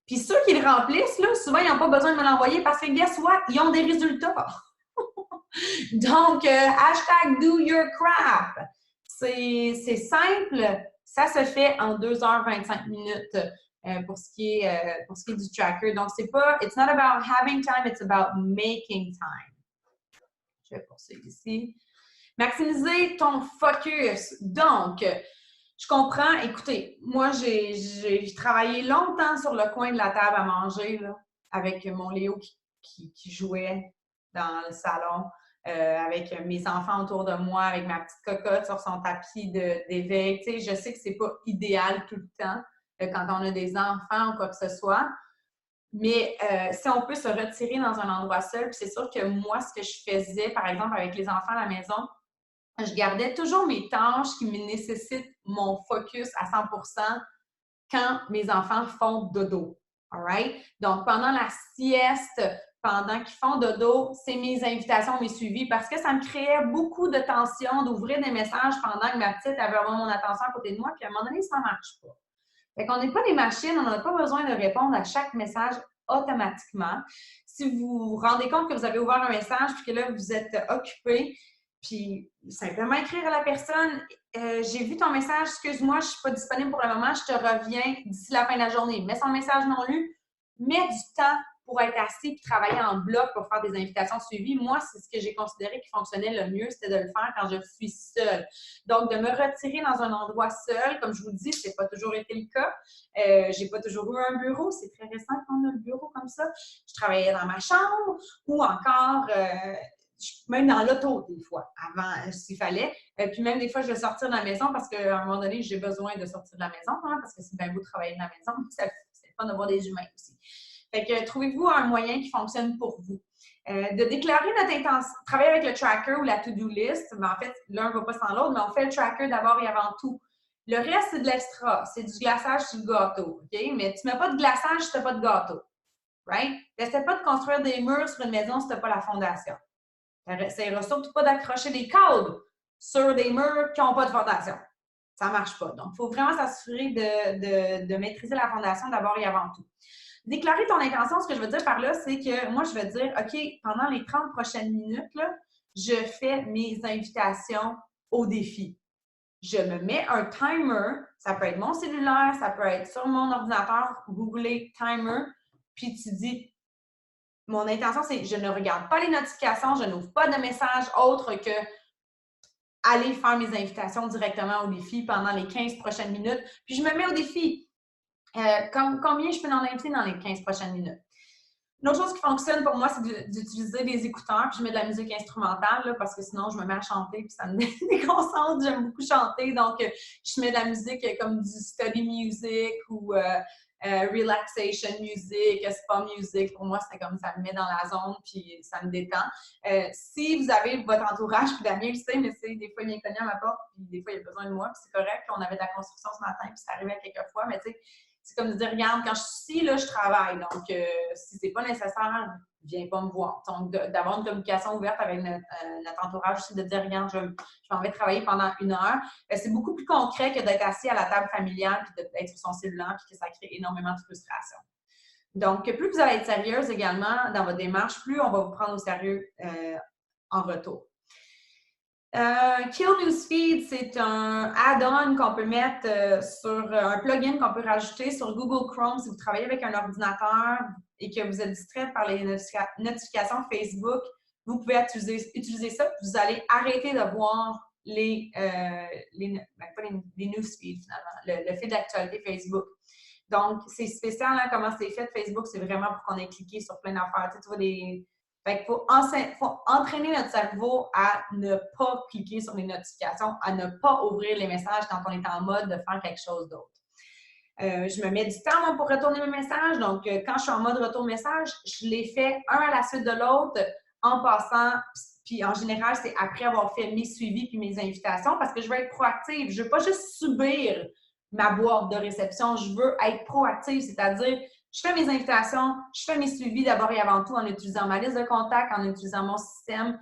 Puis ceux qui le remplissent, là, souvent, ils n'ont pas besoin de me l'envoyer parce que, guess what? Ils ont des résultats. Donc, hashtag do your crap. C'est simple. Ça se fait en 2h25 pour ce qui est du tracker. Donc, c'est pas, it's not about having time, it's about making time. Je vais poursuivre ici. Maximiser ton focus. Donc, je comprends. Écoutez, moi, j'ai travaillé longtemps sur le coin de la table à manger là, avec mon Léo qui jouait dans le salon, avec mes enfants autour de moi, avec ma petite cocotte sur son tapis d'éveil. Tu sais, je sais que c'est pas idéal tout le temps quand on a des enfants ou quoi que ce soit, Mais si on peut se retirer dans un endroit seul, puis c'est sûr que moi, ce que je faisais, par exemple, avec les enfants à la maison, je gardais toujours mes tâches qui me nécessitent mon focus à 100% quand mes enfants font dodo. All right? Donc, pendant la sieste, pendant qu'ils font dodo, c'est mes invitations, mes suivis, parce que ça me créait beaucoup de tension d'ouvrir des messages pendant que ma petite avait vraiment mon attention à côté de moi, puis à un moment donné, ça ne marche pas. Fait qu'on n'est pas des machines, on n'a pas besoin de répondre à chaque message automatiquement. Si vous vous rendez compte que vous avez ouvert un message puis que là, vous êtes occupé, puis simplement écrire à la personne j'ai vu ton message, excuse-moi, je ne suis pas disponible pour le moment, je te reviens d'ici la fin de la journée. Mets son message non lu, mets du temps pour être assis et travailler en bloc pour faire des invitations suivies. Moi, c'est ce que j'ai considéré qui fonctionnait le mieux, c'était de le faire quand je suis seule. Donc, de me retirer dans un endroit seul, comme je vous dis, ce n'est pas toujours été le cas. J'ai pas toujours eu un bureau. C'est très récent qu'on a un bureau comme ça. Je travaillais dans ma chambre ou encore même dans l'auto des fois, avant, s'il fallait. Puis même des fois, je vais sortir de la maison parce qu'à un moment donné, j'ai besoin de sortir de la maison, hein, parce que c'est bien beau de travailler de la maison. C'est fun d'avoir des humains aussi. Fait que trouvez-vous un moyen qui fonctionne pour vous. De déclarer notre intention, travailler avec le tracker ou la to-do list, mais en fait, l'un ne va pas sans l'autre, mais on fait le tracker d'abord et avant tout. Le reste, c'est de l'extra. C'est du glaçage sur le gâteau. OK? Mais tu ne mets pas de glaçage si tu n'as pas de gâteau. Right? N'essaie pas de construire des murs sur une maison si tu n'as pas la fondation. N'essaie surtout pas d'accrocher des câbles sur des murs qui n'ont pas de fondation. Ça ne marche pas. Donc, il faut vraiment s'assurer de maîtriser la fondation d'abord et avant tout. Déclarer ton intention, ce que je veux dire par là, c'est que moi, je vais dire, OK, pendant les 30 prochaines minutes, là, je fais mes invitations au défi. Je me mets un timer, ça peut être mon cellulaire, ça peut être sur mon ordinateur, googler timer, puis tu dis, mon intention, c'est je ne regarde pas les notifications, je n'ouvre pas de messages autres que aller faire mes invitations directement au défi pendant les 15 prochaines minutes, puis je me mets au défi. Combien je peux en inviter dans les 15 prochaines minutes? Une autre chose qui fonctionne pour moi, c'est d'utiliser des écouteurs, puis je mets de la musique instrumentale, là, parce que sinon, je me mets à chanter, puis ça me déconcentre. J'aime beaucoup chanter, donc je mets de la musique comme du study music ou relaxation music, spa music. Pour moi, c'est comme ça me met dans la zone, puis ça me détend. Si vous avez votre entourage, puis Damien le sait, mais c'est des fois, il vient cogner à ma porte, puis des fois, il a besoin de moi, puis c'est correct. On avait de la construction ce matin, puis ça arrivait quelques fois, mais tu sais, c'est comme de dire, regarde, quand je suis ici, là, je travaille. Donc, si c'est pas nécessaire, viens pas me voir. Donc, d'avoir une communication ouverte avec notre entourage aussi, de dire, regarde, je m'en vais travailler pendant 1 heure. C'est beaucoup plus concret que d'être assis à la table familiale puis d'être sur son cellulaire puis que ça crée énormément de frustration. Donc, plus vous allez être sérieuse également dans votre démarche, plus on va vous prendre au sérieux en retour. Kill Newsfeed, c'est un add-on qu'on peut mettre sur un plugin qu'on peut rajouter sur Google Chrome si vous travaillez avec un ordinateur et que vous êtes distrait par les notifications Facebook. Vous pouvez utiliser ça. Vous allez arrêter de voir les newsfeeds finalement, le fil d'actualité Facebook. Donc, c'est spécial hein, comment c'est fait. Facebook, c'est vraiment pour qu'on ait cliqué sur plein d'affaires. Tu vois, fait qu'il faut entraîner notre cerveau à ne pas cliquer sur les notifications, à ne pas ouvrir les messages quand on est en mode de faire quelque chose d'autre. Je me mets du temps pour retourner mes messages. Donc, quand je suis en mode retour message, je les fais un à la suite de l'autre en passant. Puis, en général, c'est après avoir fait mes suivis puis mes invitations parce que je veux être proactive. Je ne veux pas juste subir ma boîte de réception. Je veux être proactive, c'est-à-dire je fais mes invitations, je fais mes suivis d'abord et avant tout en utilisant ma liste de contacts, en utilisant mon système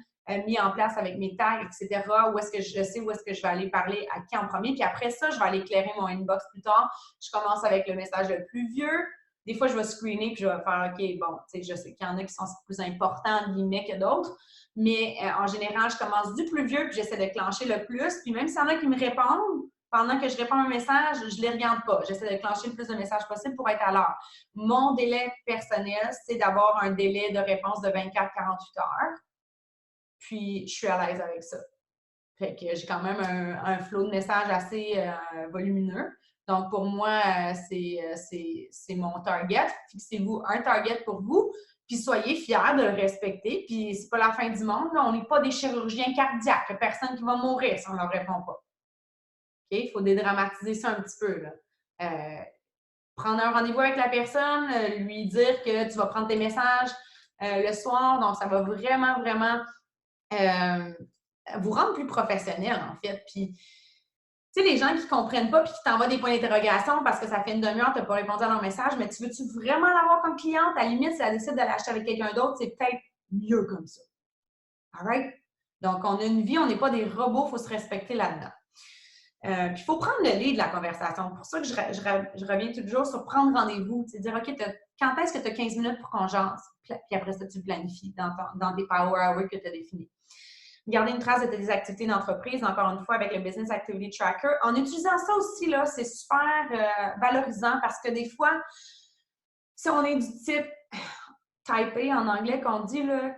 mis en place avec mes tags, etc. Où est-ce que je sais où est-ce que je vais aller parler à qui en premier. Puis après ça, je vais aller éclairer mon inbox plus tard. Je commence avec le message le plus vieux. Des fois, je vais screener puis je vais faire OK, bon, tu sais, je sais qu'il y en a qui sont plus importants, guillemets, que d'autres. Mais en général, je commence du plus vieux puis j'essaie de clencher le plus. Puis même s'il y en a qui me répondent, pendant que je réponds à un message, je ne les regarde pas. J'essaie de clencher le plus de messages possible pour être à l'heure. Mon délai personnel, c'est d'avoir un délai de réponse de 24-48 heures. Puis, je suis à l'aise avec ça. Fait que j'ai quand même un flot de messages assez volumineux. Donc, pour moi, c'est mon target. Fixez-vous un target pour vous, puis soyez fiers de le respecter. Puis, c'est pas la fin du monde. Là. On n'est pas des chirurgiens cardiaques. Il n'y a personne qui va mourir si on ne leur répond pas. Il faut dédramatiser ça un petit peu. Là. prendre un rendez-vous avec la personne, lui dire que tu vas prendre tes messages le soir. Donc, ça va vraiment, vraiment vous rendre plus professionnel, en fait. Puis, tu sais, les gens qui ne comprennent pas puis qui t'envoient des points d'interrogation parce que ça fait une demi-heure, tu n'as pas répondu à leur message, mais tu veux-tu vraiment l'avoir comme cliente? À la limite, si elle décide de l'acheter avec quelqu'un d'autre, c'est peut-être mieux comme ça. All right? Donc, on a une vie, on n'est pas des robots, il faut se respecter là-dedans. Puis, il faut prendre le lead de la conversation. Pour ça que je reviens toujours sur prendre rendez-vous. Tu sais, dire, OK, quand est-ce que tu as 15 minutes pour qu'on jase? Puis après ça, tu planifies dans tes power hours que tu as définis. Garder une trace de tes activités d'entreprise, encore une fois, avec le Business Activity Tracker. En utilisant ça aussi, là, c'est super valorisant parce que des fois, si on est du type typé en anglais qu'on dit, là,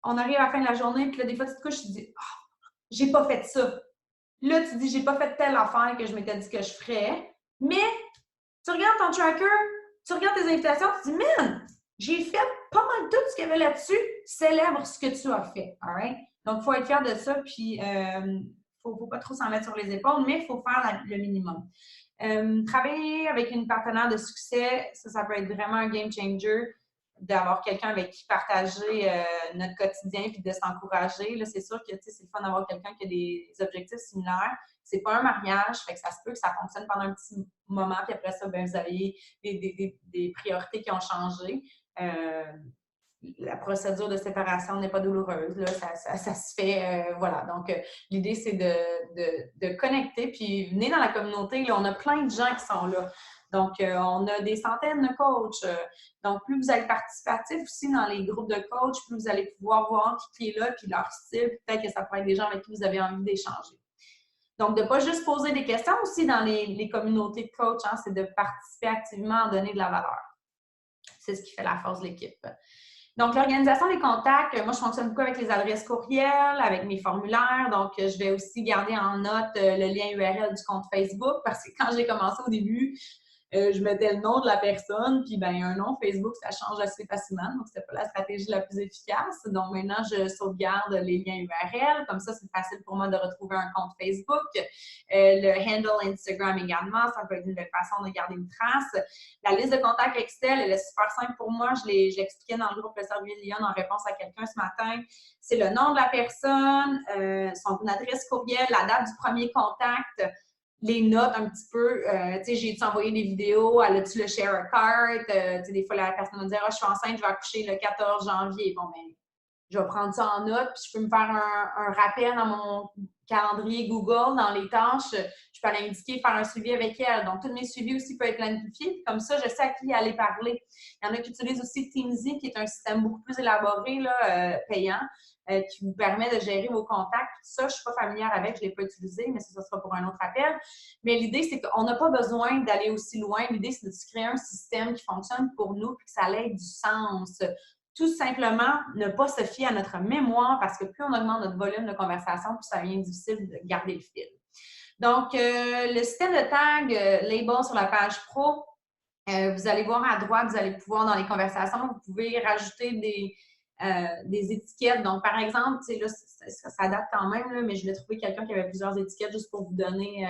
on arrive à la fin de la journée, puis là, des fois, tu te couches, tu te dis oh, j'ai pas fait ça. Là, tu te dis j'ai pas fait telle affaire que je m'étais dit que je ferais. Mais tu regardes ton tracker, tu regardes tes invitations, tu te dis man, j'ai fait pas mal tout ce qu'il y avait là-dessus. Célèbre ce que tu as fait. All right? Donc, il faut être fier de ça, puis faut pas trop s'en mettre sur les épaules, mais il faut faire le minimum. Travailler avec une partenaire de succès, ça peut être vraiment un game changer d'avoir quelqu'un avec qui partager notre quotidien puis de s'encourager. Là, c'est sûr que c'est le fun d'avoir quelqu'un qui a des objectifs similaires. C'est pas un mariage, fait que ça se peut que ça fonctionne pendant un petit moment, puis après ça, ben, vous avez des priorités qui ont changé. La procédure de séparation n'est pas douloureuse. Là, ça se fait. Voilà. Donc, l'idée, c'est de connecter. Puis, venez dans la communauté. Là, on a plein de gens qui sont là. Donc, on a des centaines de coachs. Donc, plus vous êtes participatif aussi dans les groupes de coachs, plus vous allez pouvoir voir qui est là, puis leur style. Peut-être que ça peut être des gens avec qui vous avez envie d'échanger. Donc, de ne pas juste poser des questions aussi dans les communautés de coachs, hein, c'est de participer activement à donner de la valeur. C'est ce qui fait la force de l'équipe. Donc, l'organisation des contacts, moi, je fonctionne beaucoup avec les adresses courriels, avec mes formulaires. Donc, je vais aussi garder en note le lien URL du compte Facebook parce que quand j'ai commencé au début, je mettais le nom de la personne, puis ben un nom Facebook, ça change assez facilement, donc c'était pas la stratégie la plus efficace. Donc maintenant, je sauvegarde les liens URL, comme ça, c'est facile pour moi de retrouver un compte Facebook. Le handle Instagram également, ça peut être une belle façon de garder une trace. La liste de contacts Excel, elle est super simple pour moi. Je l'expliquais dans le groupe Le Cerveau de Lyon en réponse à quelqu'un ce matin. C'est le nom de la personne, son adresse courriel, la date du premier contact, les notes un petit peu, tu sais, j'ai-tu envoyé des vidéos, elle a-tu le share a cart, tu sais, des fois, la personne va dire, ah, je suis enceinte, je vais accoucher le 14 janvier. Bon, ben, je vais prendre ça en note, puis je peux me faire un rappel dans mon calendrier Google, dans les tâches, je peux aller indiquer, faire un suivi avec elle. Donc, tous mes suivis aussi peuvent être planifiés, comme ça, je sais à qui aller parler. Il y en a qui utilisent aussi Teamsy, qui est un système beaucoup plus élaboré, là, payant, qui vous permet de gérer vos contacts. Ça, je ne suis pas familière avec, je ne l'ai pas utilisé, mais ça sera pour un autre appel. Mais l'idée, c'est qu'on n'a pas besoin d'aller aussi loin. L'idée, c'est de se créer un système qui fonctionne pour nous et que ça ait du sens. Tout simplement, ne pas se fier à notre mémoire parce que plus on augmente notre volume de conversation, plus ça devient difficile de garder le fil. Donc, le système de tag label sur la page pro, vous allez voir à droite, vous allez pouvoir, dans les conversations, vous pouvez rajouter des étiquettes. Donc, par exemple, là, ça date quand même, là, mais je vais trouver quelqu'un qui avait plusieurs étiquettes juste pour vous donner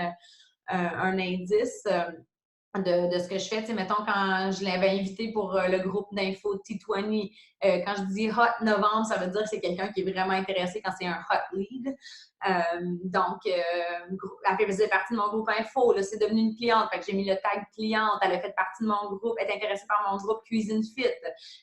un indice. De ce que je fais. Tu sais, mettons, quand je l'avais invité pour le groupe d'info T20, quand je dis Hot Novembre, ça veut dire que c'est quelqu'un qui est vraiment intéressé quand c'est un hot lead. Donc, elle faisait partie de mon groupe info. Là, c'est devenu une cliente. Fait que j'ai mis le tag cliente. Elle a fait partie de mon groupe. Elle est intéressée par mon groupe Cuisine Fit.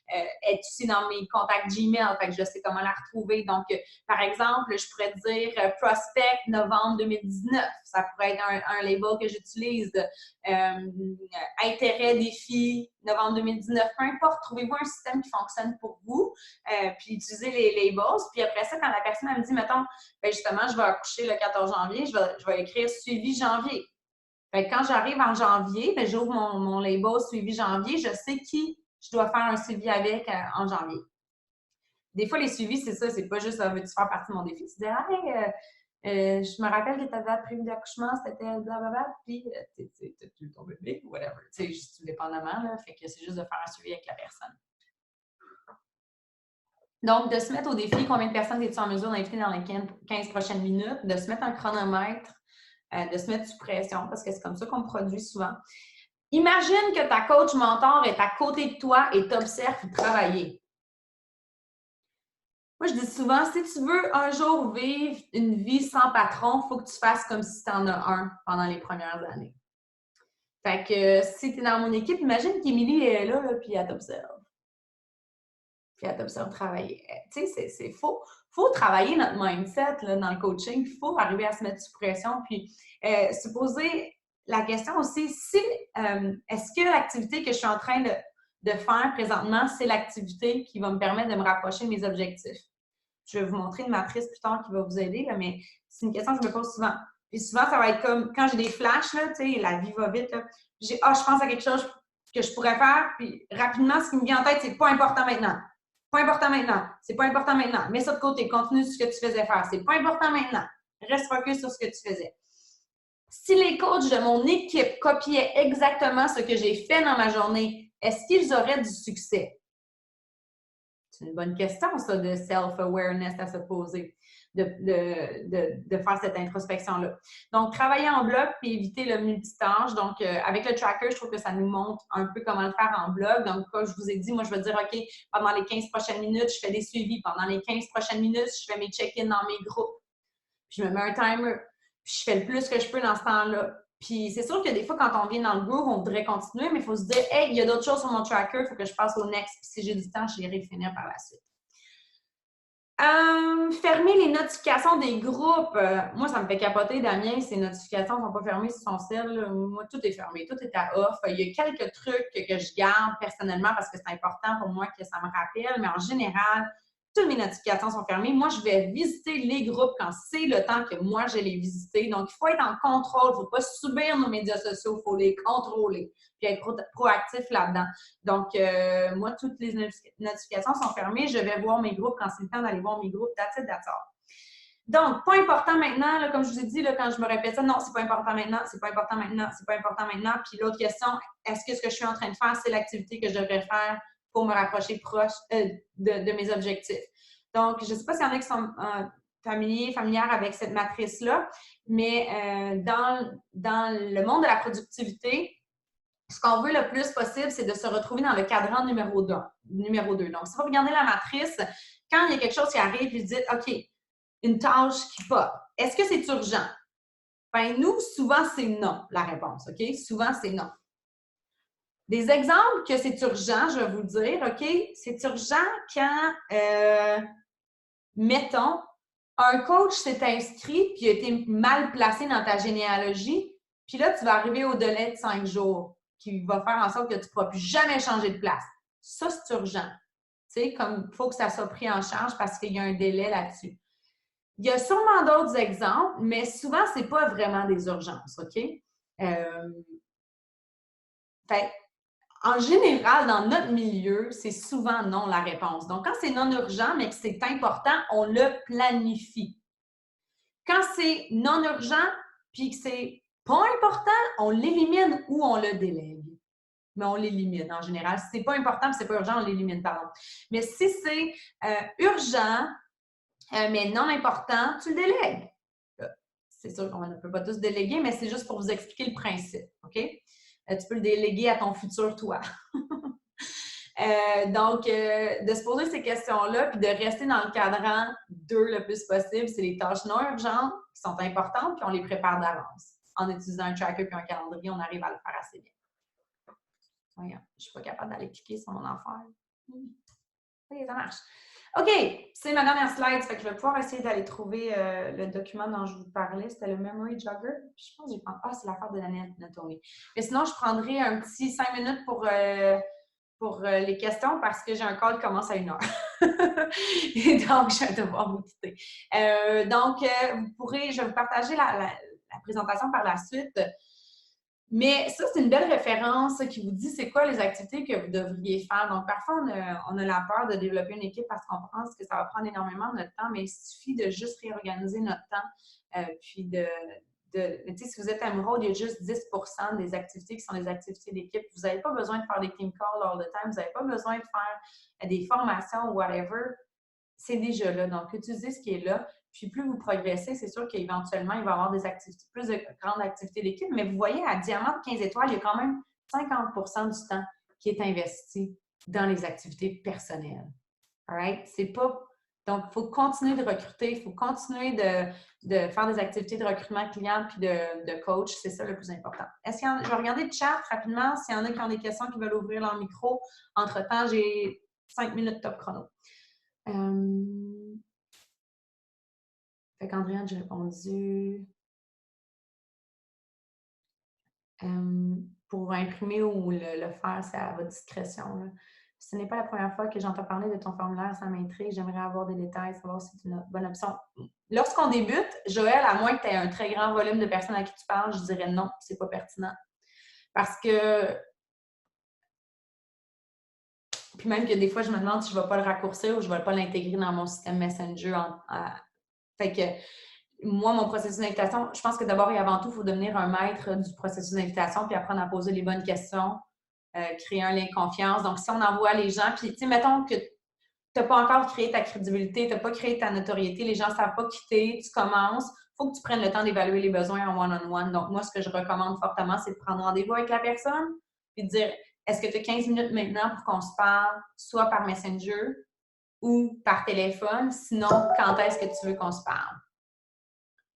Elle est aussi dans mes contacts Gmail. Fait que je sais comment la retrouver. Donc, par exemple, je pourrais dire Prospect Novembre 2019. Ça pourrait être un label que j'utilise. Intérêt, défi, novembre 2019, peu importe, trouvez-vous un système qui fonctionne pour vous, puis utilisez les labels. Puis après ça, quand la personne elle me dit, mettons, ben justement, je vais accoucher le 14 janvier, je vais écrire suivi janvier. Fait que quand j'arrive en janvier, ben, j'ouvre mon label suivi janvier, je sais qui je dois faire un suivi avec en janvier. Des fois, les suivis, c'est ça, c'est pas juste veux-tu faire partie de mon défi. Tu dis, hey, je me rappelle que ta date prévue d'accouchement, c'était blablabla, puis t'as eu ton bébé, ou whatever. Tu sais, juste tout dépendamment, là. Fait que c'est juste de faire un suivi avec la personne. Donc, de se mettre au défi, combien de personnes es-tu en mesure d'inviter dans les 15 prochaines minutes, de se mettre un chronomètre, de se mettre sous pression, parce que c'est comme ça qu'on produit souvent. Imagine que ta coach mentor est à côté de toi et t'observe travailler. Moi, je dis souvent, si tu veux un jour vivre une vie sans patron, il faut que tu fasses comme si tu en as un pendant les premières années. Fait que si tu es dans mon équipe, imagine qu'Émilie est là, puis elle t'observe. Puis elle t'observe travailler. Tu sais, c'est faux. Il faut travailler notre mindset là, dans le coaching. Il faut arriver à se mettre sous pression. Puis se poser la question aussi, si est-ce que l'activité que je suis en train de faire présentement, c'est l'activité qui va me permettre de me rapprocher de mes objectifs? Je vais vous montrer une matrice plus tard qui va vous aider, là, mais c'est une question que je me pose souvent. Puis souvent, ça va être comme quand j'ai des flashs, là, tu sais, la vie va vite, là, je pense à quelque chose que je pourrais faire, puis rapidement, ce qui me vient en tête, c'est pas important maintenant. Pas important maintenant. C'est pas important maintenant. Mets ça de côté. Continue sur ce que tu faisais faire. C'est pas important maintenant. Reste focus sur ce que tu faisais. Si les coachs de mon équipe copiaient exactement ce que j'ai fait dans ma journée, est-ce qu'ils auraient du succès? C'est une bonne question, ça, de self-awareness à se poser, de faire cette introspection-là. Donc, travailler en bloc puis éviter le multitâche. Donc, avec le tracker, je trouve que ça nous montre un peu comment le faire en bloc. Donc, comme je vous ai dit, moi, je vais dire, OK, pendant les 15 prochaines minutes, je fais des suivis. Pendant les 15 prochaines minutes, je fais mes check-ins dans mes groupes. Puis, je me mets un timer. Puis, je fais le plus que je peux dans ce temps-là. Puis, c'est sûr que des fois, quand on vient dans le groove, on voudrait continuer, mais il faut se dire, hey, il y a d'autres choses sur mon tracker, il faut que je passe au next. Puis, si j'ai du temps, j'irai finir par la suite. Fermer les notifications des groupes. Moi, ça me fait capoter, Damien. Ces notifications ne sont pas fermées sur son cell. Moi, tout est fermé, tout est à off. Il y a quelques trucs que je garde personnellement parce que c'est important pour moi que ça me rappelle, mais en général, toutes mes notifications sont fermées. Moi, je vais visiter les groupes quand c'est le temps que moi, je les visiter. Donc, il faut être en contrôle. Il ne faut pas subir nos médias sociaux. Il faut les contrôler puis être proactif là-dedans. Donc, moi, toutes les notifications sont fermées. Je vais voir mes groupes quand c'est le temps d'aller voir mes groupes. That's it, that's all. Donc, pas important maintenant, là, comme je vous ai dit, là, quand je me répète ça, non, c'est pas important maintenant, c'est pas important maintenant, c'est pas important maintenant. Puis l'autre question, est-ce que ce que je suis en train de faire, c'est l'activité que je devrais faire pour me rapprocher proche de mes objectifs? Donc, je ne sais pas s'il y en a qui sont familières avec cette matrice-là, mais dans le monde de la productivité, ce qu'on veut le plus possible, c'est de se retrouver dans le cadran numéro 2. Donc, si vous regardez la matrice, quand il y a quelque chose qui arrive, vous dites, OK, une tâche qui pop, est-ce que c'est urgent? Ben, nous, souvent, c'est non, la réponse, OK? Souvent, c'est non. Des exemples que c'est urgent, je vais vous dire, OK? C'est urgent quand, mettons, un coach s'est inscrit puis a été mal placé dans ta généalogie, puis là, tu vas arriver au délai de 5 jours qui va faire en sorte que tu ne pourras plus jamais changer de place. Ça, c'est urgent. Tu sais, comme il faut que ça soit pris en charge parce qu'il y a un délai là-dessus. Il y a sûrement d'autres exemples, mais souvent, ce n'est pas vraiment des urgences, OK? En général, dans notre milieu, c'est souvent non la réponse. Donc, quand c'est non urgent, mais que c'est important, on le planifie. Quand c'est non urgent, puis que c'est pas important, on l'élimine ou on le délègue. Mais on l'élimine en général. Si c'est pas important et c'est pas urgent, on l'élimine, pardon. Mais si c'est urgent, mais non important, tu le délègues. C'est sûr qu'on ne peut pas tous déléguer, mais c'est juste pour vous expliquer le principe. OK? Tu peux le déléguer à ton futur toi. Donc, de se poser ces questions-là, puis de rester dans le cadran 2 le plus possible, c'est les tâches non urgentes qui sont importantes, puis on les prépare d'avance. En utilisant un tracker puis un calendrier, on arrive à le faire assez bien. Voyons, je ne suis pas capable d'aller cliquer sur mon affaire. Oui, ça marche. OK, c'est ma dernière slide, fait que je vais pouvoir essayer d'aller trouver le document dont je vous parlais. C'était le Memory Jogger. Je pense que j'ai... Ah, c'est l'affaire de l'anatomie. Mais sinon, je prendrai un petit 5 minutes pour les questions parce que j'ai un call qui commence à 1h. Et donc, je vais devoir vous quitter. Je vais vous partager la présentation par la suite. Mais ça, c'est une belle référence qui vous dit c'est quoi les activités que vous devriez faire. Donc, parfois, on a la peur de développer une équipe parce qu'on pense que ça va prendre énormément de notre temps, mais il suffit de juste réorganiser notre temps. Puis si vous êtes amoureux, il y a juste 10% des activités qui sont des activités d'équipe. Vous n'avez pas besoin de faire des team calls all the time. Vous n'avez pas besoin de faire des formations ou whatever. C'est déjà là. Donc, utilisez ce qui est là. Puis, plus vous progressez, c'est sûr qu'éventuellement, il va y avoir des activités, plus de grandes activités d'équipe. Mais vous voyez, à Diamant de 15 étoiles, il y a quand même 50% du temps qui est investi dans les activités personnelles. All right? C'est pas... Donc, il faut continuer de recruter, il faut continuer de faire des activités de recrutement client puis de coach. C'est ça le plus important. Est-ce qu'il y en a... Je vais regarder le chat rapidement. S'il y en a qui ont des questions, qui veulent ouvrir leur micro. Entre-temps, j'ai 5 minutes top chrono. Fait qu'Andréane, j'ai répondu. Pour imprimer ou le faire, c'est à votre discrétion. Là. Ce n'est pas la première fois que j'entends parler de ton formulaire, ça m'intrigue. J'aimerais avoir des détails, savoir si c'est une bonne option. Lorsqu'on débute, Joël, à moins que tu aies un très grand volume de personnes à qui tu parles, je dirais non, c'est pas pertinent. Parce que, puis même que des fois, je me demande si je ne vais pas le raccourcir ou je ne vais pas l'intégrer dans mon système Messenger. Fait que, moi, mon processus d'invitation, je pense que d'abord et avant tout, il faut devenir un maître du processus d'invitation puis apprendre à poser les bonnes questions, créer un lien de confiance. Donc, si on envoie les gens, puis, tu sais, mettons que tu n'as pas encore créé ta crédibilité, tu n'as pas créé ta notoriété, les gens ne savent pas quitter, tu commences, il faut que tu prennes le temps d'évaluer les besoins en one-on-one. Donc, moi, ce que je recommande fortement, c'est de prendre rendez-vous avec la personne et de dire, est-ce que tu as 15 minutes maintenant pour qu'on se parle, soit par Messenger ou par téléphone? Sinon, quand est-ce que tu veux qu'on se parle?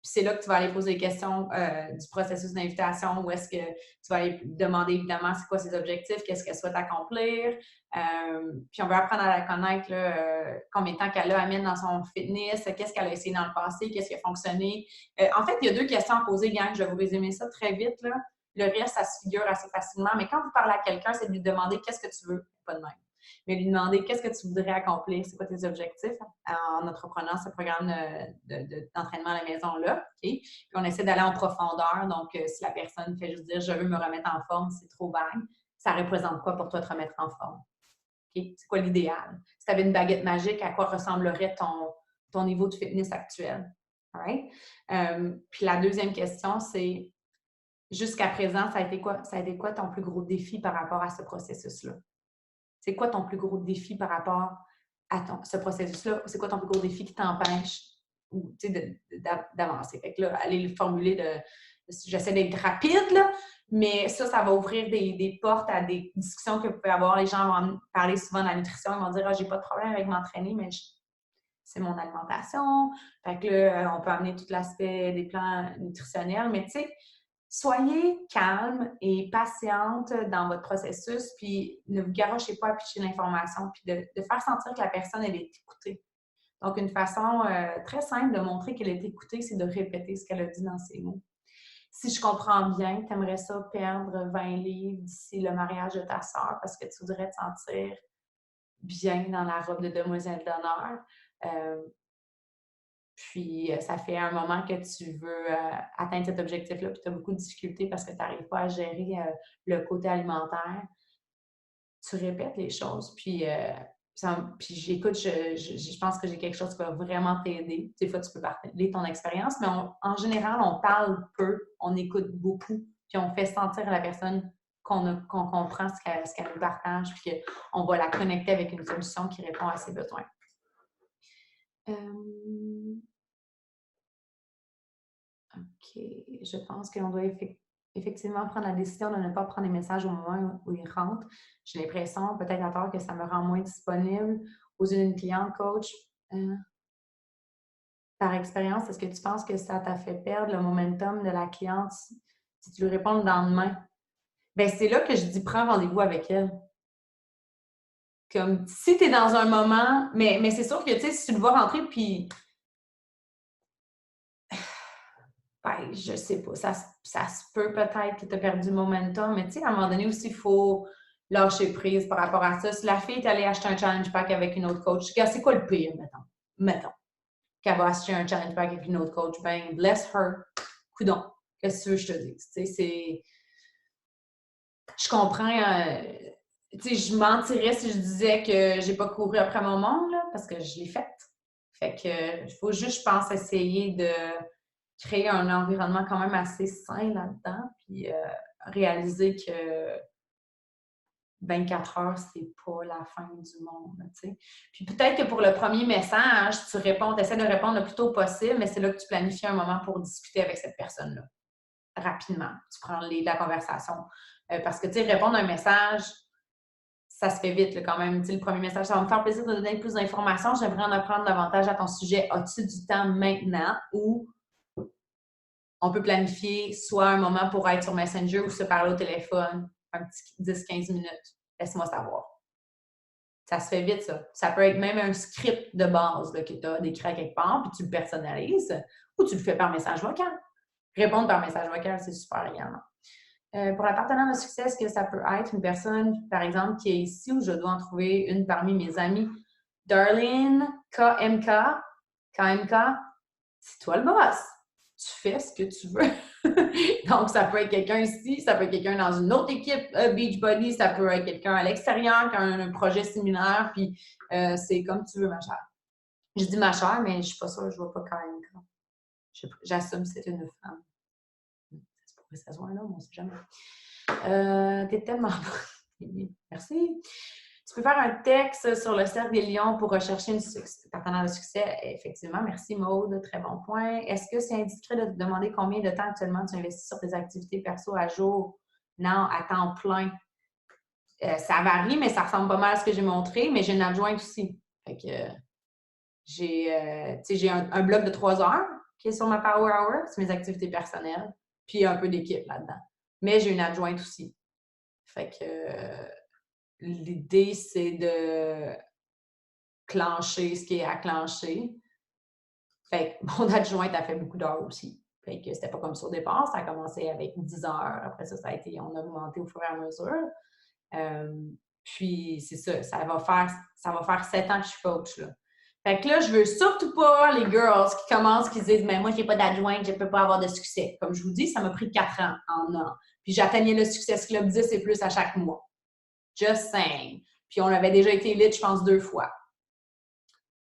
Puis c'est là que tu vas aller poser des questions du processus d'invitation, où est-ce que tu vas aller demander évidemment c'est quoi ses objectifs, qu'est-ce qu'elle souhaite accomplir. Puis on va apprendre à la connaître, là, combien de temps qu'elle amène dans son fitness, qu'est-ce qu'elle a essayé dans le passé, qu'est-ce qui a fonctionné. En fait, il y a 2 questions à poser, gang. Je vais vous résumer ça très vite. Là. Le reste, ça se figure assez facilement. Mais quand vous parlez à quelqu'un, c'est de lui demander qu'est-ce que tu veux, pas de même. Mais lui demander qu'est-ce que tu voudrais accomplir, c'est quoi tes objectifs en entreprenant ce programme d'entraînement à la maison-là. Okay? Puis on essaie d'aller en profondeur. Donc, si la personne fait juste dire « je veux me remettre en forme », c'est trop vague. Ça représente quoi pour toi te remettre en forme? Okay? C'est quoi l'idéal? Si tu avais une baguette magique, à quoi ressemblerait ton niveau de fitness actuel? All right? Puis la deuxième question, c'est jusqu'à présent, ça a été quoi ton plus gros défi par rapport à ce processus-là? C'est quoi ton plus gros défi par rapport à ce processus-là? C'est quoi ton plus gros défi qui t'empêche d'avancer? Fait que là, allez le formuler j'essaie d'être rapide, là, mais ça va ouvrir des portes à des discussions que vous pouvez avoir. Les gens vont parler souvent de la nutrition, ils vont dire « Ah, j'ai pas de problème avec m'entraîner, mais c'est mon alimentation. » Fait que là, on peut amener tout l'aspect des plans nutritionnels, mais tu sais, soyez calme et patiente dans votre processus, puis ne vous garochez pas à picher l'information, puis de faire sentir que la personne, elle est écoutée. Donc, une façon très simple de montrer qu'elle est écoutée, c'est de répéter ce qu'elle a dit dans ses mots. Si je comprends bien, tu aimerais ça perdre 20 livres d'ici le mariage de ta sœur parce que tu voudrais te sentir bien dans la robe de demoiselle d'honneur. Puis, ça fait un moment que tu veux atteindre cet objectif-là, puis tu as beaucoup de difficultés parce que tu n'arrives pas à gérer le côté alimentaire. Tu répètes les choses, puis j'écoute, je pense que j'ai quelque chose qui va vraiment t'aider. Des fois, tu peux partager ton expérience, mais en général, on parle peu, on écoute beaucoup, puis on fait sentir à la personne qu'on comprend ce qu'elle nous partage, puis qu'on va la connecter avec une solution qui répond à ses besoins. OK. Je pense qu'on doit effectivement prendre la décision de ne pas prendre les messages au moment où ils rentrent. J'ai l'impression, peut-être à tort, que ça me rend moins disponible aux yeux d'une cliente coach. Par expérience, est-ce que tu penses que ça t'a fait perdre le momentum de la cliente si tu lui réponds le lendemain? Bien, c'est là que je dis prends rendez-vous avec elle. Comme si tu es dans un moment, mais c'est sûr que tu sais, si tu le vois rentrer puis ben, je sais pas, ça se peut peut-être que tu as perdu le momentum, mais tu sais, à un moment donné aussi, il faut lâcher prise par rapport à ça. Si la fille est allée acheter un challenge pack avec une autre coach, c'est quoi le pire, mettons, qu'elle va acheter un challenge pack avec une autre coach, ben, bless her, coudonc, qu'est-ce que tu veux que je te dise? Tu sais, je comprends, tu sais, je mentirais si je disais que j'ai pas couru après mon monde, là, parce que je l'ai fait. Fait que, il faut juste, je pense, essayer de créer un environnement quand même assez sain là-dedans, puis réaliser que 24 heures, c'est pas la fin du monde, tu sais. Puis peut-être que pour le premier message, tu essaies de répondre le plus tôt possible, mais c'est là que tu planifies un moment pour discuter avec cette personne-là, rapidement. Tu prends le lead de la conversation. Parce que, tu sais, répondre à un message, ça se fait vite là, quand même. Tu sais, le premier message, ça va me faire plaisir de donner plus d'informations. J'aimerais en apprendre davantage à ton sujet. As-tu du temps maintenant? Ou on peut planifier soit un moment pour être sur Messenger ou se parler au téléphone, un petit 10-15 minutes. Laisse-moi savoir. Ça se fait vite, ça. Ça peut être même un script de base là, que tu as décrit à quelque part, puis tu le personnalises, ou tu le fais par message vocal. Répondre par message vocal, c'est super également. Pour la partenaire de succès, est-ce que ça peut être une personne, par exemple, qui est ici ou je dois en trouver une parmi mes amis? Darlene, KMK, c'est toi le boss. Tu fais ce que tu veux. Donc, ça peut être quelqu'un ici, ça peut être quelqu'un dans une autre équipe Beachbody, ça peut être quelqu'un à l'extérieur qui a un projet similaire, puis c'est comme tu veux, ma chère. Je dis ma chère, mais je ne suis pas sûre, je ne vois pas KMK. J'assume que c'est une femme. Ça pourrait se voir là, mais on ne sait jamais. T'es tellement bonne. Merci. Tu peux faire un texte sur le cercle des lions pour rechercher une partenaire de succès. Effectivement, merci Maude, très bon point. Est-ce que c'est indiscret de te demander combien de temps actuellement tu investis sur tes activités perso à jour? Non, à temps plein. Ça varie, mais ça ressemble pas mal à ce que j'ai montré, mais j'ai une adjointe aussi. Fait que j'ai un bloc de 3 heures qui est sur ma Power Hour, c'est mes activités personnelles, puis un peu d'équipe là-dedans. Mais j'ai une adjointe aussi. Fait que l'idée, c'est de clencher ce qui est à clencher. Fait que mon adjointe a fait beaucoup d'heures aussi. Fait que c'était pas comme ça au départ. Ça a commencé avec 10 heures. Après ça, on a augmenté au fur et à mesure. Puis c'est ça, ça va faire 7 ans que je suis coach, là. Fait que là, je veux surtout pas les girls qui commencent, qui disent « Mais moi, j'ai pas d'adjointe, je peux pas avoir de succès. » Comme je vous dis, ça m'a pris 4 ans en an. Puis j'atteignais le Success Club 10 et plus à chaque mois. Just saying. Puis on avait déjà été élite, je pense, 2 fois.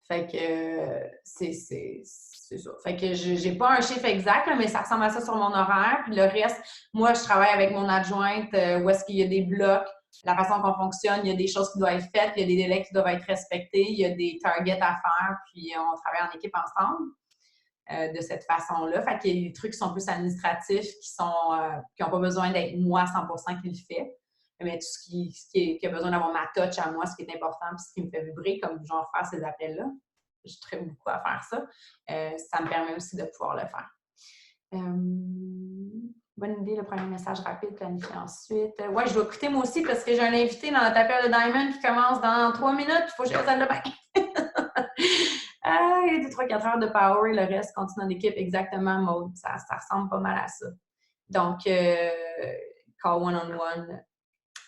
Fait que c'est ça. Fait que j'ai pas un chiffre exact, là, mais ça ressemble à ça sur mon horaire. Puis le reste, moi, je travaille avec mon adjointe où est-ce qu'il y a des blocs, la façon qu'on fonctionne, il y a des choses qui doivent être faites, il y a des délais qui doivent être respectés, il y a des targets à faire, puis on travaille en équipe ensemble de cette façon-là. Fait qu'il y a des trucs qui sont plus administratifs, qui n'ont pas besoin d'être moi 100% qui le fait. Mais tout ce qui a besoin d'avoir ma touch à moi, ce qui est important, puis ce qui me fait vibrer, comme genre faire ces appels-là, je traite beaucoup à faire ça. Ça me permet aussi de pouvoir le faire. Bonne idée, le premier message rapide, planifier ensuite. Ouais, je dois écouter moi aussi parce que j'ai un invité dans notre appel de Diamond qui commence dans 3 minutes. Il faut que je salle de bain. Il y a 3-4 heures de power, le reste continue en équipe. Exactement, Maud. Ça ressemble pas mal à ça. Donc, call one-on-one.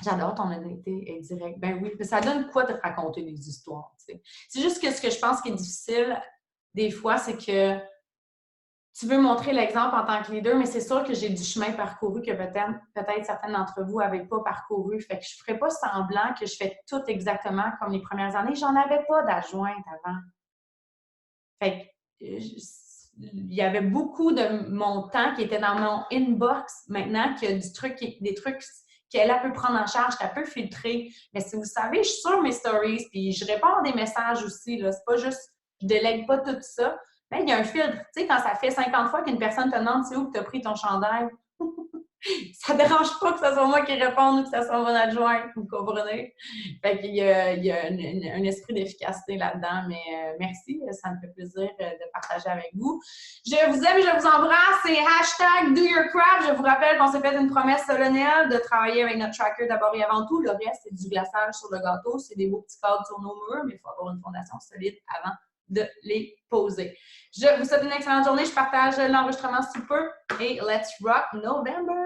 J'adore ton honnêteté direct. Ben oui, ça donne quoi de te raconter des histoires, tu sais. C'est juste que ce que je pense qui est difficile, des fois, c'est que tu veux montrer l'exemple en tant que leader, mais c'est sûr que j'ai du chemin parcouru que peut-être certaines d'entre vous n'avaient pas parcouru. Fait que je ne ferais pas semblant que je fais tout exactement comme les premières années. J'en avais pas d'adjointe avant. Fait que il y avait beaucoup de mon temps qui était dans mon inbox maintenant, qu'il y a des trucs qu'elle peut prendre en charge, qu'elle peut filtrer. Mais si vous savez, je suis sur mes stories, puis je réponds à des messages aussi. C'est pas juste, je délègue pas tout ça. Mais il y a un filtre. Tu sais, quand ça fait 50 fois qu'une personne te demande c'est où que tu as pris ton chandail, ça ne dérange pas que ce soit moi qui réponde ou que ce soit mon adjoint, vous comprenez? Fait qu'il y a un esprit d'efficacité là-dedans, mais merci, ça me fait plaisir de partager avec vous. Je vous aime, je vous embrasse, c'est #DoYourCraft. Je vous rappelle qu'on s'est fait une promesse solennelle de travailler avec notre tracker d'abord et avant tout. Le reste, c'est du glaçage sur le gâteau, c'est des beaux petits cadres sur nos murs, mais il faut avoir une fondation solide avant de les poser. Je vous souhaite une excellente journée. Je partage l'enregistrement sous peu et let's rock November!